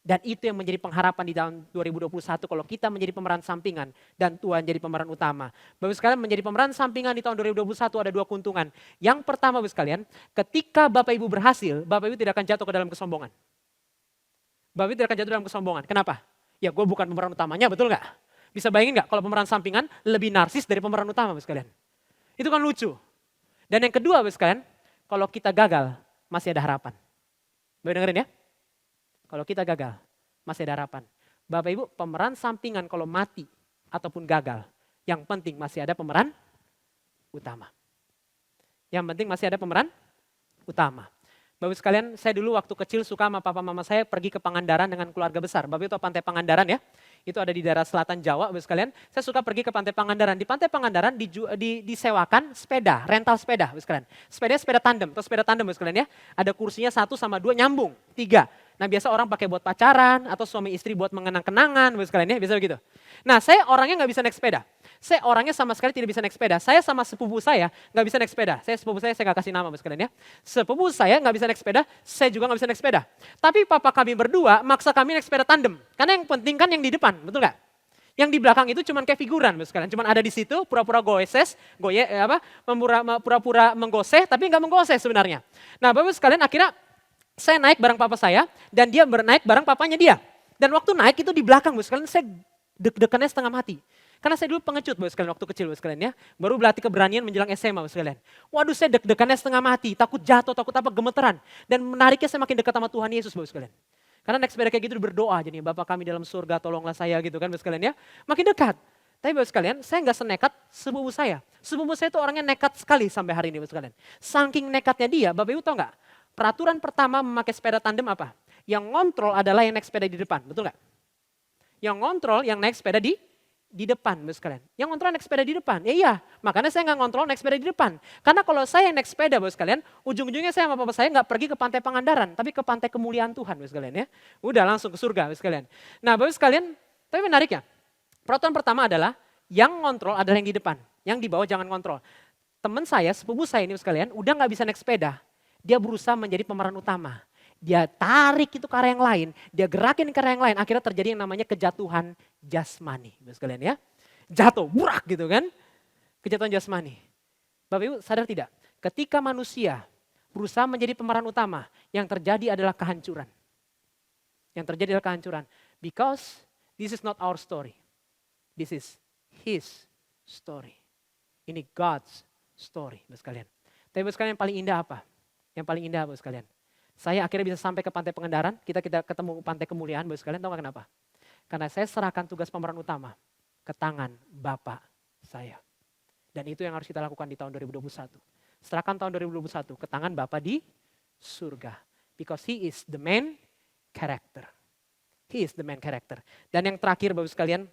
Dan itu yang menjadi pengharapan di tahun 2021 kalau kita menjadi pemeran sampingan dan Tuhan jadi pemeran utama. Bapak sekalian menjadi pemeran sampingan di tahun 2021 ada 2 keuntungan. Yang pertama Bapak sekalian, ketika Bapak Ibu berhasil, Bapak Ibu tidak akan jatuh ke dalam kesombongan. Bapak Ibu tidak akan jatuh dalam kesombongan. Kenapa? Ya gue bukan pemeran utamanya, betul gak? Bisa bayangin gak kalau pemeran sampingan lebih narsis dari pemeran utama Bapak sekalian? Itu kan lucu. Dan yang kedua Bapak sekalian, kalau kita gagal masih ada harapan. Bapak dengerin ya. Kalau kita gagal masih ada harapan. Bapak Ibu pemeran sampingan kalau mati ataupun gagal, yang penting masih ada pemeran utama. Yang penting masih ada pemeran utama. Bapak sekalian, saya dulu waktu kecil suka sama papa mama saya pergi ke Pangandaran dengan keluarga besar. Bapak itu Pantai Pangandaran ya. Itu ada di daerah selatan Jawa, Bapak sekalian. Saya suka pergi ke Pantai Pangandaran. Di Pantai Pangandaran disewakan sepeda, rental sepeda, Bapak sekalian. Sepeda tandem, atau sepeda tandem Bapak sekalian ya. Ada kursinya 1 sama 2 nyambung, 3. Nah biasa orang pakai buat pacaran atau suami istri buat mengenang-kenangan Bapak sekalian ya, biasa begitu. Nah saya orangnya gak bisa naik sepeda. Saya orangnya sama sekali tidak bisa naik sepeda. Saya sama sepupu saya gak bisa naik sepeda. Sepupu saya gak kasih nama Bapak sekalian ya. Sepupu saya gak bisa naik sepeda, saya juga gak bisa naik sepeda. Tapi papa kami berdua maksa kami naik sepeda tandem. Karena yang penting kan yang di depan, betul gak? Yang di belakang itu cuman kayak figuran Bapak sekalian. Cuman ada di situ pura-pura pura-pura menggoseh tapi gak menggoseh sebenarnya. Nah Bapak sekalian akhirnya saya naik bareng papa saya dan dia naik bareng papanya dia. Dan waktu naik itu di belakang Bapak sekalian saya deg-degannya setengah mati. Karena saya dulu pengecut Bapak sekalian waktu kecil Bapak sekalian ya. Baru berlatih keberanian menjelang SMA Bapak sekalian. Waduh saya deg-degannya setengah mati, takut jatuh, takut apa gemeteran. Dan menariknya saya makin dekat sama Tuhan Yesus Bapak sekalian. Karena naik sepeda kayak gitu berdoa jadi Bapak kami dalam surga tolonglah saya gitu kan Bapak sekalian ya. Makin dekat. Tapi Bapak sekalian saya gak senekat sepupu saya. Sepupu saya itu orangnya nekat sekali sampai hari ini Bapak sekalian. Saking nekatnya dia, Bapak Ibu tahu gak? Peraturan pertama memakai sepeda tandem apa? Yang ngontrol adalah yang naik sepeda di depan, betul gak? Yang ngontrol yang naik sepeda di di depan, Bapak sekalian. Yang ngontrol naik sepeda di depan. Ya iya, makanya saya nggak ngontrol naik sepeda di depan. Karena kalau saya naik sepeda, Bapak sekalian, ujung-ujungnya saya sama Bapak saya nggak pergi ke pantai Pangandaran, tapi ke pantai kemuliaan Tuhan, Bapak sekalian ya. Udah langsung ke surga, Bapak sekalian. Nah, Bapak sekalian, tapi menariknya, peraturan pertama adalah yang ngontrol adalah yang di depan, yang di bawah jangan ngontrol. Teman saya, sepupu saya ini Bapak sekalian, udah nggak bisa naik sepeda, dia berusaha menjadi pemeran utama. Dia tarik itu ke arah yang lain, dia gerakin ke arah yang lain, akhirnya terjadi yang namanya kejatuhan jasmani. Bapak sekalian ya, jatuh, burak gitu kan, kejatuhan jasmani. Bapak Ibu sadar tidak, ketika manusia berusaha menjadi pemeran utama, yang terjadi adalah kehancuran. Yang terjadi adalah kehancuran. Because this is not our story, this is His story. Ini God's story, Bapak sekalian. Tapi Bapak sekalian yang paling indah apa? Yang paling indah Bapak sekalian, saya akhirnya bisa sampai ke pantai Pangandaran, kita ketemu pantai kemuliaan, Bapak sekalian, tahu gak kenapa? Karena saya serahkan tugas pemeran utama ke tangan Bapak saya. Dan itu yang harus kita lakukan di tahun 2021. Serahkan tahun 2021 ke tangan Bapak di surga. Because He is the main character. He is the main character. Dan yang terakhir Bapak sekalian,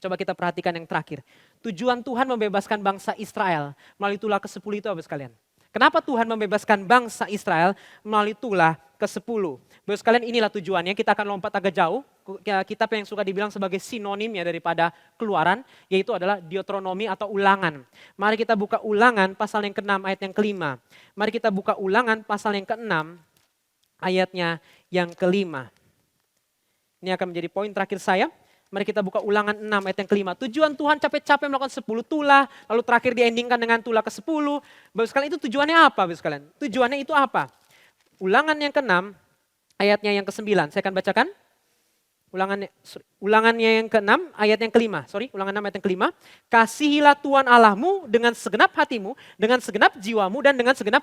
coba kita perhatikan yang terakhir. Tujuan Tuhan membebaskan bangsa Israel melalui tulah ke-10 itu Bapak sekalian. Kenapa Tuhan membebaskan bangsa Israel melalui tulah ke-10? Bapak sekalian inilah tujuannya, kita akan lompat agak jauh. Kitab yang suka dibilang sebagai sinonim ya daripada Keluaran, yaitu adalah Deuteronomi atau Ulangan. Mari kita buka Ulangan pasal yang ke-6 ayat yang ke-5. Mari kita buka Ulangan pasal yang ke-6 ayatnya yang ke-5. Ini akan menjadi poin terakhir saya. Mari kita buka Ulangan 6 ayat yang ke-5. Tujuan Tuhan capek-capek melakukan 10 tulah, lalu terakhir diendingkan dengan tulah ke-10. Bapak sekalian itu tujuannya apa Bapak sekalian? Tujuannya itu apa? Ulangan yang ke-6 ayatnya yang ke-9. Saya akan bacakan. Ulangannya yang ke-6 ayat yang ke-5. Ulangan 6 ayat yang ke-5. Kasihilah Tuhan Allahmu dengan segenap hatimu, dengan segenap jiwamu, dan dengan segenap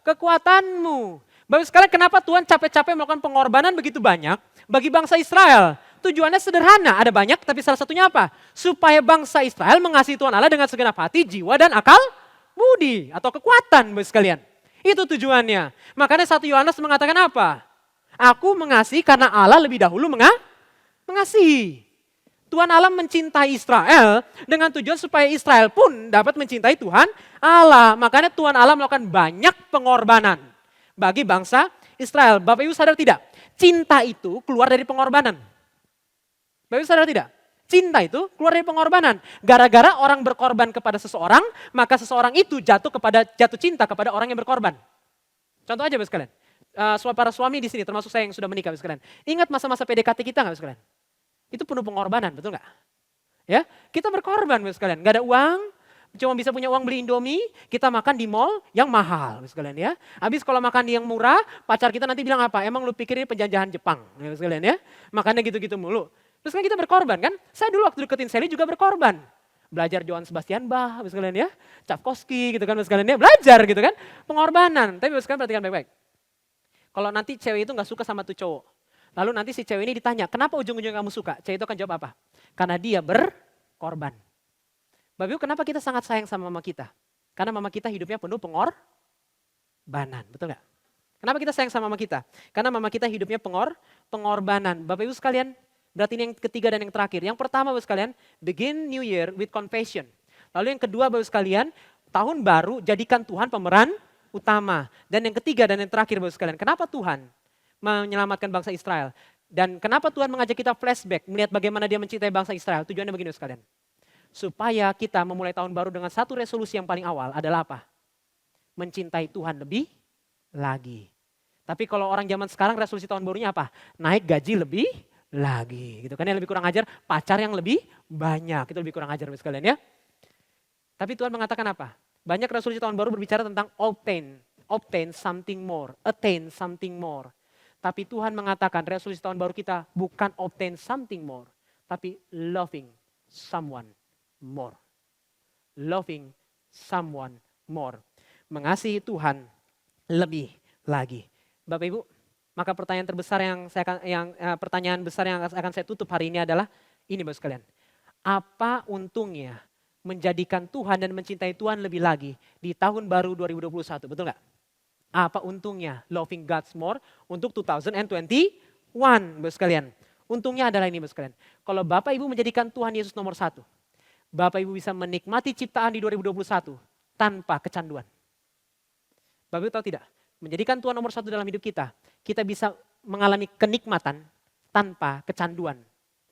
kekuatanmu. Bapak sekalian, kenapa Tuhan capek-capek melakukan pengorbanan begitu banyak bagi bangsa Israel? Tujuannya sederhana, ada banyak tapi salah satunya apa? Supaya bangsa Israel mengasihi Tuhan Allah dengan segenap hati, jiwa, dan akal budi atau kekuatan Bapak sekalian. Itu tujuannya. Makanya 1 Yohanes mengatakan apa? Aku mengasihi karena Allah lebih dahulu mengasihi. Tuhan Allah mencintai Israel dengan tujuan supaya Israel pun dapat mencintai Tuhan Allah. Makanya Tuhan Allah melakukan banyak pengorbanan bagi bangsa Israel. Bapak Ibu sadar tidak? Cinta itu keluar dari pengorbanan. Bapak Ibu sadar tidak? Cinta itu keluar dari pengorbanan. Gara-gara orang berkorban kepada seseorang, maka seseorang itu jatuh cinta kepada orang yang berkorban. Contoh aja Bapak sekalian. Para suami di sini, termasuk saya yang sudah menikah Bapak sekalian. Ingat masa-masa PDKT kita nggak Bapak sekalian? Itu penuh pengorbanan, betul nggak? Ya, kita berkorban Bapak sekalian. Nggak ada uang, cuma bisa punya uang beli Indomie, kita makan di mall yang mahal Bapak sekalian ya. Habis kalau makan di yang murah, pacar kita nanti bilang apa? Emang lu pikir ini penjajahan Jepang Bapak sekalian ya? Makannya gitu-gitu mulu. Terus kan kita berkorban kan? Saya dulu waktu deketin Sally juga berkorban. Belajar Johann Sebastian Bach, Bapak sekalian ya. Tchaikovsky gitu kan Bapak sekalian ya. Belajar gitu kan. Pengorbanan. Tapi Bapak sekalian perhatikan baik-baik. Kalau nanti cewek itu gak suka sama tuh cowok. Lalu nanti si cewek ini ditanya, kenapa ujung-ujungnya kamu suka? Cewek itu akan jawab apa? Karena dia berkorban. Bapak Ibu, kenapa kita sangat sayang sama mama kita? Karena mama kita hidupnya penuh pengorbanan. Betul gak? Kenapa kita sayang sama mama kita? Karena mama kita hidupnya pengorbanan. Bapak Ibu sekalian, berarti ini yang ketiga dan yang terakhir. Yang pertama Bapak sekalian, begin new year with confession. Lalu yang kedua Bapak sekalian, tahun baru jadikan Tuhan pemeran utama. Dan yang ketiga dan yang terakhir Bapak sekalian, kenapa Tuhan menyelamatkan bangsa Israel? Dan kenapa Tuhan mengajak kita flashback, melihat bagaimana dia mencintai bangsa Israel? Tujuannya begini Bapak sekalian. Supaya kita memulai tahun baru dengan satu resolusi yang paling awal adalah apa? Mencintai Tuhan lebih lagi. Tapi kalau orang zaman sekarang resolusi tahun barunya apa? Naik gaji lebih lagi. Gitu kan, yang lebih kurang ajar, pacar yang lebih banyak. Itu lebih kurang ajar sekalian ya. Tapi Tuhan mengatakan apa? Banyak resolusi tahun baru berbicara tentang obtain something more, attain something more. Tapi Tuhan mengatakan resolusi tahun baru kita bukan obtain something more, tapi loving someone more. Loving someone more. Mengasihi Tuhan lebih lagi. Bapak Ibu, maka pertanyaan terbesar pertanyaan besar yang akan saya tutup hari ini adalah ini Bapak sekalian. Apa untungnya menjadikan Tuhan dan mencintai Tuhan lebih lagi di tahun baru 2021, betul nggak? Apa untungnya loving God more untuk 2021, Bapak sekalian? Untungnya adalah ini Bapak sekalian. Kalau Bapak Ibu menjadikan Tuhan Yesus nomor 1, Bapak Ibu bisa menikmati ciptaan di 2021 tanpa kecanduan. Bapak Ibu tahu tidak? Menjadikan Tuhan nomor 1 dalam hidup kita bisa mengalami kenikmatan tanpa kecanduan.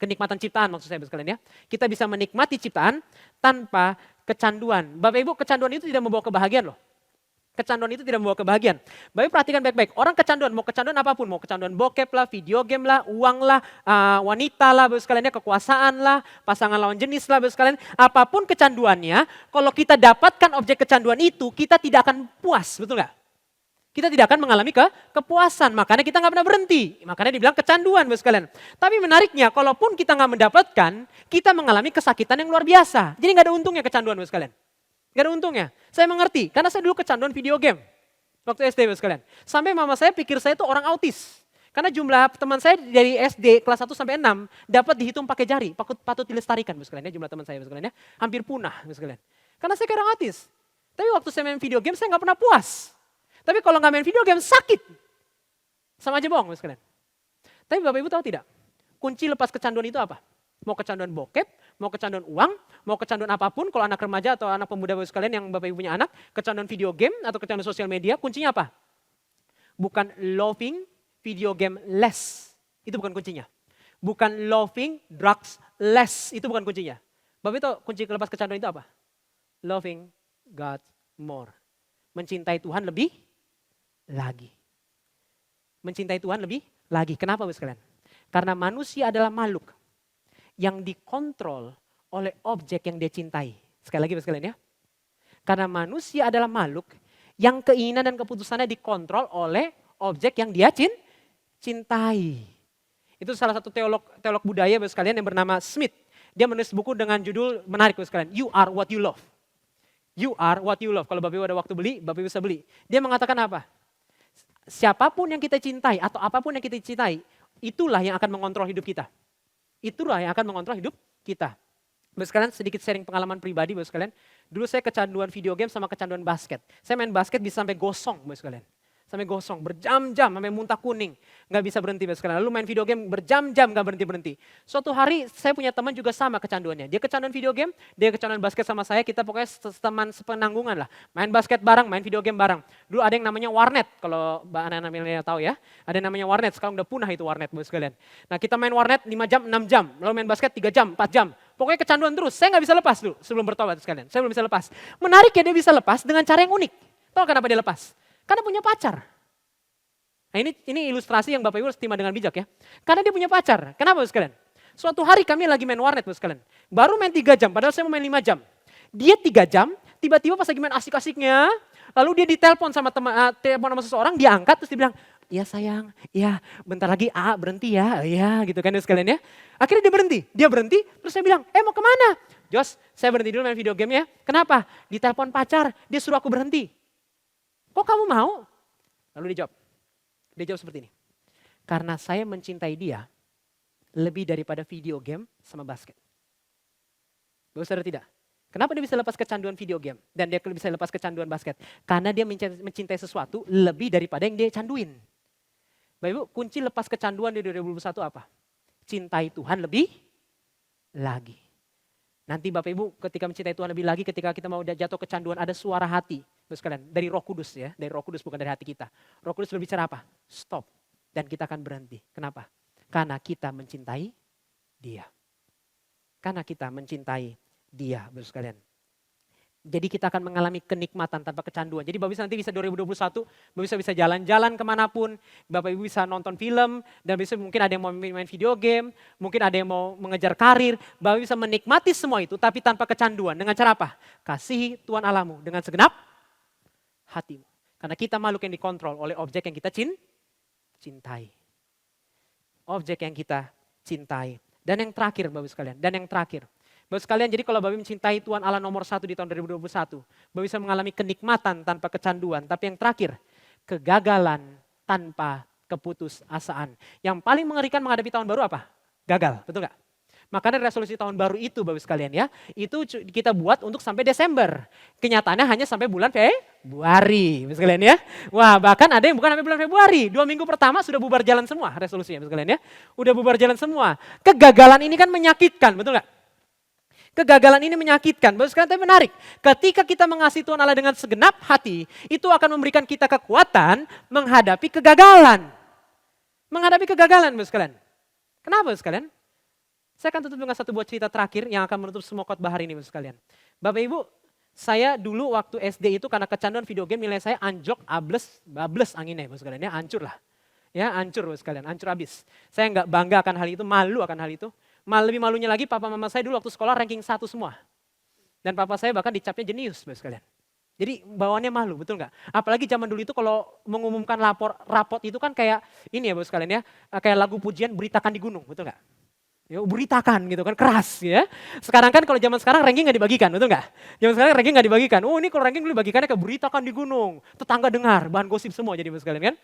Kenikmatan ciptaan maksud saya Bapak sekalian ya. Kita bisa menikmati ciptaan tanpa kecanduan. Bapak Ibu, kecanduan itu tidak membawa kebahagiaan loh. Kecanduan itu tidak membawa kebahagiaan. Bapak perhatikan baik-baik. Orang kecanduan, mau kecanduan apapun. Mau kecanduan bokep lah, video game lah, uang lah, wanita lah, Bapak sekalian ya, kekuasaan lah, pasangan lawan jenis lah, Bapak sekalian. Apapun kecanduannya, kalau kita dapatkan objek kecanduan itu, kita tidak akan puas, betul nggak? Kita tidak akan mengalami kepuasan, makanya kita nggak pernah berhenti. Makanya dibilang kecanduan, Bapak sekalian. Tapi menariknya, kalaupun kita nggak mendapatkan, kita mengalami kesakitan yang luar biasa. Jadi nggak ada untungnya kecanduan, Bapak sekalian. Gak ada untungnya. Saya mengerti, karena saya dulu kecanduan video game. Waktu SD sekalian. Sampai mama saya pikir saya itu orang autis. Karena jumlah teman saya dari SD kelas 1 sampai 6 dapat dihitung pakai jari. Patut dilestarikan sekalian ya, jumlah teman saya sekalian ya. Hampir punah sekalian. Karena saya kayak orang autis. Tapi waktu saya main video game saya gak pernah puas. Tapi kalau gak main video game sakit. Sama aja bohong sekalian. Tapi Bapak Ibu tahu tidak? Kunci lepas kecanduan itu apa? Mau kecanduan bokep, mau kecanduan uang, mau kecanduan apapun, kalau anak remaja atau anak pemuda Bapak sekalian yang Bapak Ibu punya anak, kecanduan video game atau kecanduan sosial media, kuncinya apa? Bukan loving video game less, itu bukan kuncinya. Bukan loving drugs less, itu bukan kuncinya. Bapak Ibu tahu kunci lepas kecanduan itu apa? Loving God more. Mencintai Tuhan lebih lagi. Mencintai Tuhan lebih lagi. Kenapa Bapak sekalian? Karena manusia adalah makhluk yang dikontrol oleh objek yang dia cintai. Sekali lagi Bapak sekalian ya. Karena manusia adalah makhluk yang keinginan dan keputusannya dikontrol oleh objek yang dia cintai. Itu salah satu teolog budaya Bapak sekalian yang bernama Smith. Dia menulis buku dengan judul menarik Bapak sekalian. You are what you love. You are what you love. Kalau Bapak Ibu ada waktu beli, Bapak Ibu bisa beli. Dia mengatakan apa? Siapapun yang kita cintai atau apapun yang kita cintai, itulah yang akan mengontrol hidup kita. Itulah yang akan mengontrol hidup kita. Bapak sekalian sedikit sharing pengalaman pribadi Bapak sekalian. Dulu saya kecanduan video game sama kecanduan basket. Saya main basket bisa sampai gosong Bapak sekalian. Sampai gosong, berjam-jam, sampai muntah kuning. Nggak bisa berhenti Bapak sekalian. Lalu main video game berjam-jam nggak berhenti-berhenti. Suatu hari saya punya teman juga sama kecanduannya. Dia kecanduan video game, dia kecanduan basket sama saya. Kita pokoknya teman sepenanggungan lah. Main basket bareng, main video game bareng. Dulu ada yang namanya warnet, kalau anak-anak milenial tahu ya. Ada yang namanya warnet, sekarang udah punah itu warnet Bapak sekalian. Nah kita main warnet 5 jam, 6 jam. Lalu main basket 3 jam, 4 jam. Pokoknya kecanduan terus. Saya nggak bisa lepas dulu sebelum bertobat sekalian. Saya belum bisa lepas. Menarik ya dia bisa lepas dengan cara yang unik. Tahu kenapa dia lepas? Karena punya pacar. Nah ini ilustrasi yang Bapak Ibu harus terima dengan bijak ya. Karena dia punya pacar. Kenapa Bapak sekalian? Suatu hari kami lagi main warnet Bapak sekalian. Baru main 3 jam, padahal saya mau main 5 jam. Dia 3 jam, tiba-tiba pas lagi main asik-asiknya, lalu dia ditelepon sama telepon sama seseorang, dia angkat terus dia bilang, "Iya sayang, iya bentar lagi berhenti ya." Iya gitu kan Bapak sekalian ya. Akhirnya dia berhenti, terus saya bilang, "Mau kemana?" "Jos, saya berhenti dulu main video game ya." "Kenapa?" "Ditelepon pacar, dia suruh aku berhenti." "Kok kamu mau?" Lalu dia jawab seperti ini. "Karena saya mencintai dia lebih daripada video game sama basket." Bapak sadar tidak? Kenapa dia bisa lepas kecanduan video game dan dia bisa lepas kecanduan basket? Karena dia mencintai sesuatu lebih daripada yang dia canduin. Bapak Ibu, kunci lepas kecanduan di 2021 apa? Cintai Tuhan lebih lagi. Nanti Bapak Ibu ketika mencintai Tuhan lebih lagi, ketika kita mau jatuh kecanduan, ada suara hati. Terus sekalian, dari Roh Kudus ya, dari Roh Kudus bukan dari hati kita. Roh Kudus berbicara apa? Stop. Dan kita akan berhenti. Kenapa? Karena kita mencintai Dia. Karena kita mencintai Dia, Bapak sekalian. Jadi kita akan mengalami kenikmatan tanpa kecanduan. Jadi Bapak Ibu nanti bisa 2021, Bapak bisa jalan-jalan kemanapun, Bapak Ibu bisa nonton film, dan bisa mungkin ada yang mau main video game, mungkin ada yang mau mengejar karir, Bapak Ibu bisa menikmati semua itu tapi tanpa kecanduan. Dengan cara apa? Kasihi Tuhan Allahmu dengan segenap hatimu. Karena kita makhluk yang dikontrol oleh objek yang kita cintai. Objek yang kita cintai. Dan yang terakhir Bapak sekalian, Bapak sekalian, jadi kalau Bapak mencintai Tuhan Allah nomor 1 di tahun 2021, Bapak bisa mengalami kenikmatan tanpa kecanduan. Tapi yang terakhir, kegagalan tanpa keputusasaan. Yang paling mengerikan menghadapi tahun baru apa? Gagal, betul gak? Makanya resolusi tahun baru itu Bapak sekalian ya, itu kita buat untuk sampai Desember. Kenyataannya hanya sampai bulan Februari Bapak sekalian ya. Wah bahkan ada yang bukan sampai bulan Februari, 2 minggu pertama sudah bubar jalan semua resolusinya Bapak sekalian ya. Udah bubar jalan semua. Kegagalan ini kan menyakitkan, betul nggak? Kegagalan ini menyakitkan, Bapak sekalian, tapi menarik. Ketika kita mengasihi Tuhan Allah dengan segenap hati, itu akan memberikan kita kekuatan menghadapi kegagalan. Menghadapi kegagalan Bapak sekalian. Kenapa Bapak sekalian? Saya akan tutup dengan satu buah cerita terakhir yang akan menutup semua khotbah hari ini Bapak sekalian. Bapak Ibu, saya dulu waktu SD itu karena kecanduan video game nilai saya anjlok, bablas anginnya Bapak sekalian ya, hancur lah. Ya hancur Bapak sekalian, hancur habis. Saya nggak bangga akan hal itu, malu akan hal itu. Lebih malunya lagi papa mama saya dulu waktu sekolah ranking 1 semua. Dan papa saya bahkan dicapnya jenius Bapak sekalian. Jadi bawaannya malu, betul nggak? Apalagi zaman dulu itu kalau mengumumkan rapot itu kan kayak ini ya Bapak sekalian ya, kayak lagu pujian beritakan di gunung, betul nggak? Ya, beritakan gitu kan, keras ya. Sekarang kan kalau zaman sekarang ranking nggak dibagikan, betul nggak? Zaman sekarang ranking nggak dibagikan. Oh ini kalau ranking dulu dibagikannya ke beritakan di gunung. Tetangga dengar, bahan gosip semua jadi Bapak sekalian kan.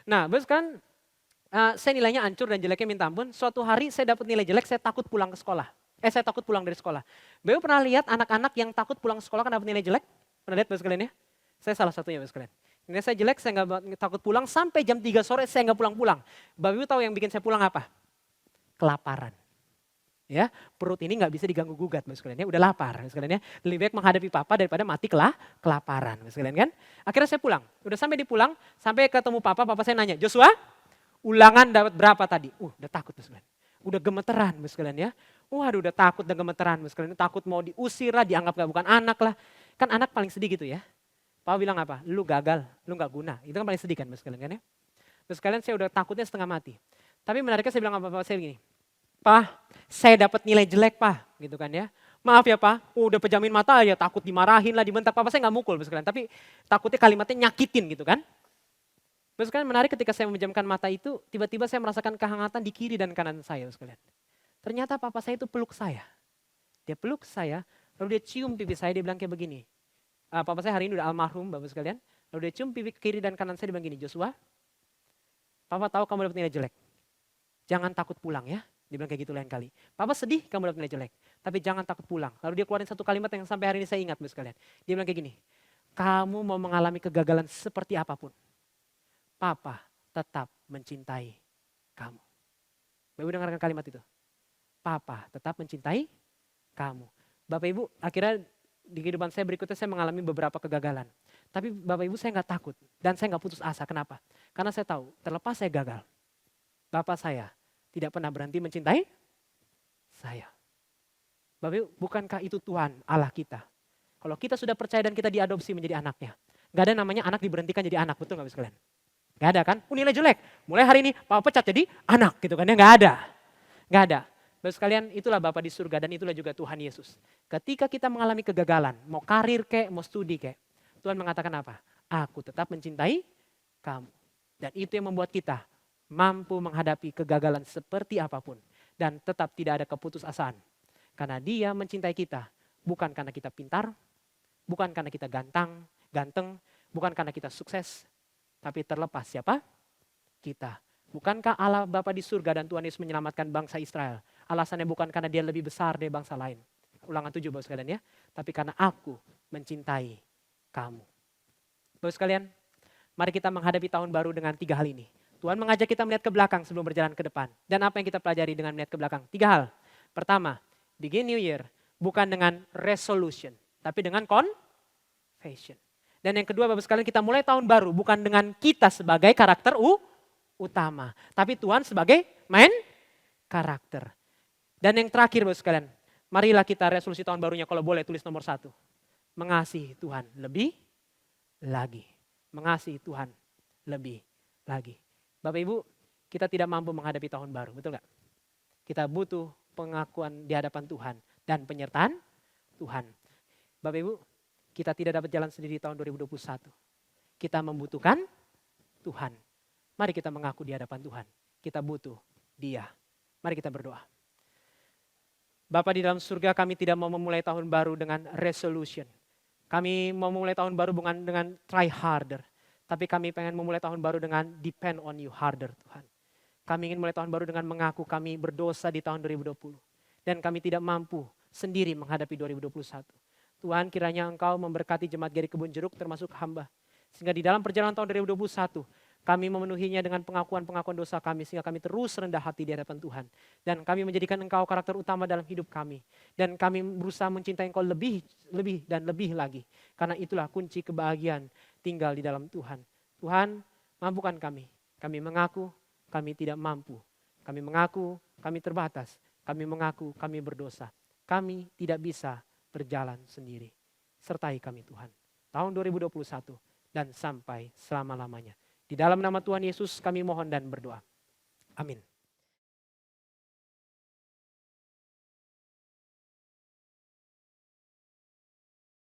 Nah Bapak sekalian, saya nilainya hancur dan jeleknya minta ampun. Suatu hari saya dapat nilai jelek, saya takut pulang ke sekolah. Saya takut pulang dari sekolah. Bapak pernah lihat anak-anak yang takut pulang sekolah kan dapat nilai jelek? Pernah lihat Bapak sekalian ya? Saya salah satunya Bapak sekalian. Nilai saya jelek, saya nggak takut pulang sampai jam 3 sore saya nggak pulang-pulang. Bapak Ibu tahu yang bikin saya pulang apa? Kelaparan. Ya, perut ini nggak bisa diganggu gugat Bapak sekalian ya, udah lapar Bapak sekalian ya. Lebih baik menghadapi papa daripada mati kelaparan Bapak sekalian kan. Akhirnya saya pulang. Udah sampai di pulang, sampai ketemu papa saya nanya, "Joshua, ulangan dapat berapa tadi?" Udah takut Bapak sekalian. Udah gemeteran Bapak sekalian ya. Waduh udah takut dan gemeteran Bapak sekalian. Takut mau diusir lah, dianggap gak bukan anak lah. Kan anak paling sedih gitu ya. Papa bilang apa? Lu gagal, lu gak guna. Itu kan paling sedih kan Bapak sekalian kan ya. Bapak sekalian saya udah takutnya setengah mati. Tapi menariknya saya bilang apa Bapak saya begini, "Pak, saya dapat nilai jelek Pak," gitu kan ya. "Maaf ya Pak, udah pejamin mata ya takut dimarahin lah, dibentak." Papa saya nggak mukul Bapak sekalian, tapi takutnya kalimatnya nyakitin gitu kan. Bapak sekalian menarik ketika saya memejamkan mata itu, tiba-tiba saya merasakan kehangatan di kiri dan kanan saya Bapak sekalian. Ternyata papa saya itu peluk saya. Dia peluk saya, lalu dia cium pipi saya, dia bilang kayak begini. Papa saya hari ini udah almarhum Bapak sekalian. Lalu dia cium pipi kiri dan kanan saya, dia bilang gini, "Joshua, papa tahu kamu dapat nilai jelek. Jangan takut pulang ya." Dia bilang kayak gitu lain kali. "Papa sedih kamu dapat nilai jelek, tapi jangan takut pulang." Lalu dia keluarin satu kalimat yang sampai hari ini saya ingat Bapak sekalian. Dia bilang kayak gini, "Kamu mau mengalami kegagalan seperti apapun, papa tetap mencintai kamu." Bapak dengarkan kalimat itu. Papa tetap mencintai kamu. Bapak Ibu, akhirnya di kehidupan saya berikutnya saya mengalami beberapa kegagalan. Tapi Bapak Ibu saya nggak takut dan saya nggak putus asa. Kenapa? Karena saya tahu terlepas saya gagal, Bapak saya tidak pernah berhenti mencintai saya. Bapak Ibu, bukankah itu Tuhan Allah kita? Kalau kita sudah percaya dan kita diadopsi menjadi anaknya, nggak ada namanya anak diberhentikan jadi anak, betul nggak sekalian? Nggak ada kan? Nilai jelek, mulai hari ini Papa pecat jadi anak gitu kan ya, nggak ada. Nggak ada. Bapak sekalian, itulah Bapa di surga dan itulah juga Tuhan Yesus. Ketika kita mengalami kegagalan, mau karir kek, mau studi kek, Tuhan mengatakan apa? Aku tetap mencintai kamu. Dan itu yang membuat kita mampu menghadapi kegagalan seperti apapun. Dan tetap tidak ada keputusasaan. Karena Dia mencintai kita, bukan karena kita pintar, bukan karena kita ganteng, bukan karena kita sukses, tapi terlepas siapa? Kita. Bukankah Allah Bapa di surga dan Tuhan Yesus menyelamatkan bangsa Israel? Alasannya bukan karena dia lebih besar dari bangsa lain. Ulangan 7 Bapak sekalian ya. Tapi karena aku mencintai kamu. Bapak sekalian, mari kita menghadapi tahun baru dengan 3 hal ini. Tuhan mengajak kita melihat ke belakang sebelum berjalan ke depan. Dan apa yang kita pelajari dengan melihat ke belakang? 3 hal. Pertama, begin new year bukan dengan resolution, tapi dengan confession. Dan yang kedua Bapak sekalian, kita mulai tahun baru bukan dengan kita sebagai karakter utama, tapi Tuhan sebagai main karakter. Dan yang terakhir Bapak sekalian, marilah kita resolusi tahun barunya kalau boleh tulis nomor 1. Mengasihi Tuhan lebih lagi. Mengasihi Tuhan lebih lagi. Bapak Ibu, kita tidak mampu menghadapi tahun baru, betul gak? Kita butuh pengakuan di hadapan Tuhan dan penyertaan Tuhan. Bapak Ibu, kita tidak dapat jalan sendiri tahun 2021. Kita membutuhkan Tuhan. Mari kita mengaku di hadapan Tuhan. Kita butuh Dia. Mari kita berdoa. Bapa di dalam surga, kami tidak mau memulai tahun baru dengan resolution. Kami mau memulai tahun baru bukan dengan try harder. Tapi kami pengen memulai tahun baru dengan depend on you harder Tuhan. Kami ingin mulai tahun baru dengan mengaku kami berdosa di tahun 2020. dan kami tidak mampu sendiri menghadapi 2021. Tuhan, kiranya Engkau memberkati jemaat GRI Kebun Jeruk termasuk hamba. Sehingga di dalam perjalanan tahun 2021, kami memenuhinya dengan pengakuan-pengakuan dosa kami sehingga kami terus rendah hati di hadapan Tuhan. Dan kami menjadikan Engkau karakter utama dalam hidup kami. Dan kami berusaha mencintai Engkau lebih dan lebih lagi. Karena itulah kunci kebahagiaan tinggal di dalam Tuhan. Tuhan, mampukan kami. Kami mengaku kami tidak mampu. Kami mengaku kami terbatas. Kami mengaku kami berdosa. Kami tidak bisa berjalan sendiri. Sertai kami Tuhan. Tahun 2021 dan sampai selama-lamanya. Di dalam nama Tuhan Yesus kami mohon dan berdoa. Amin.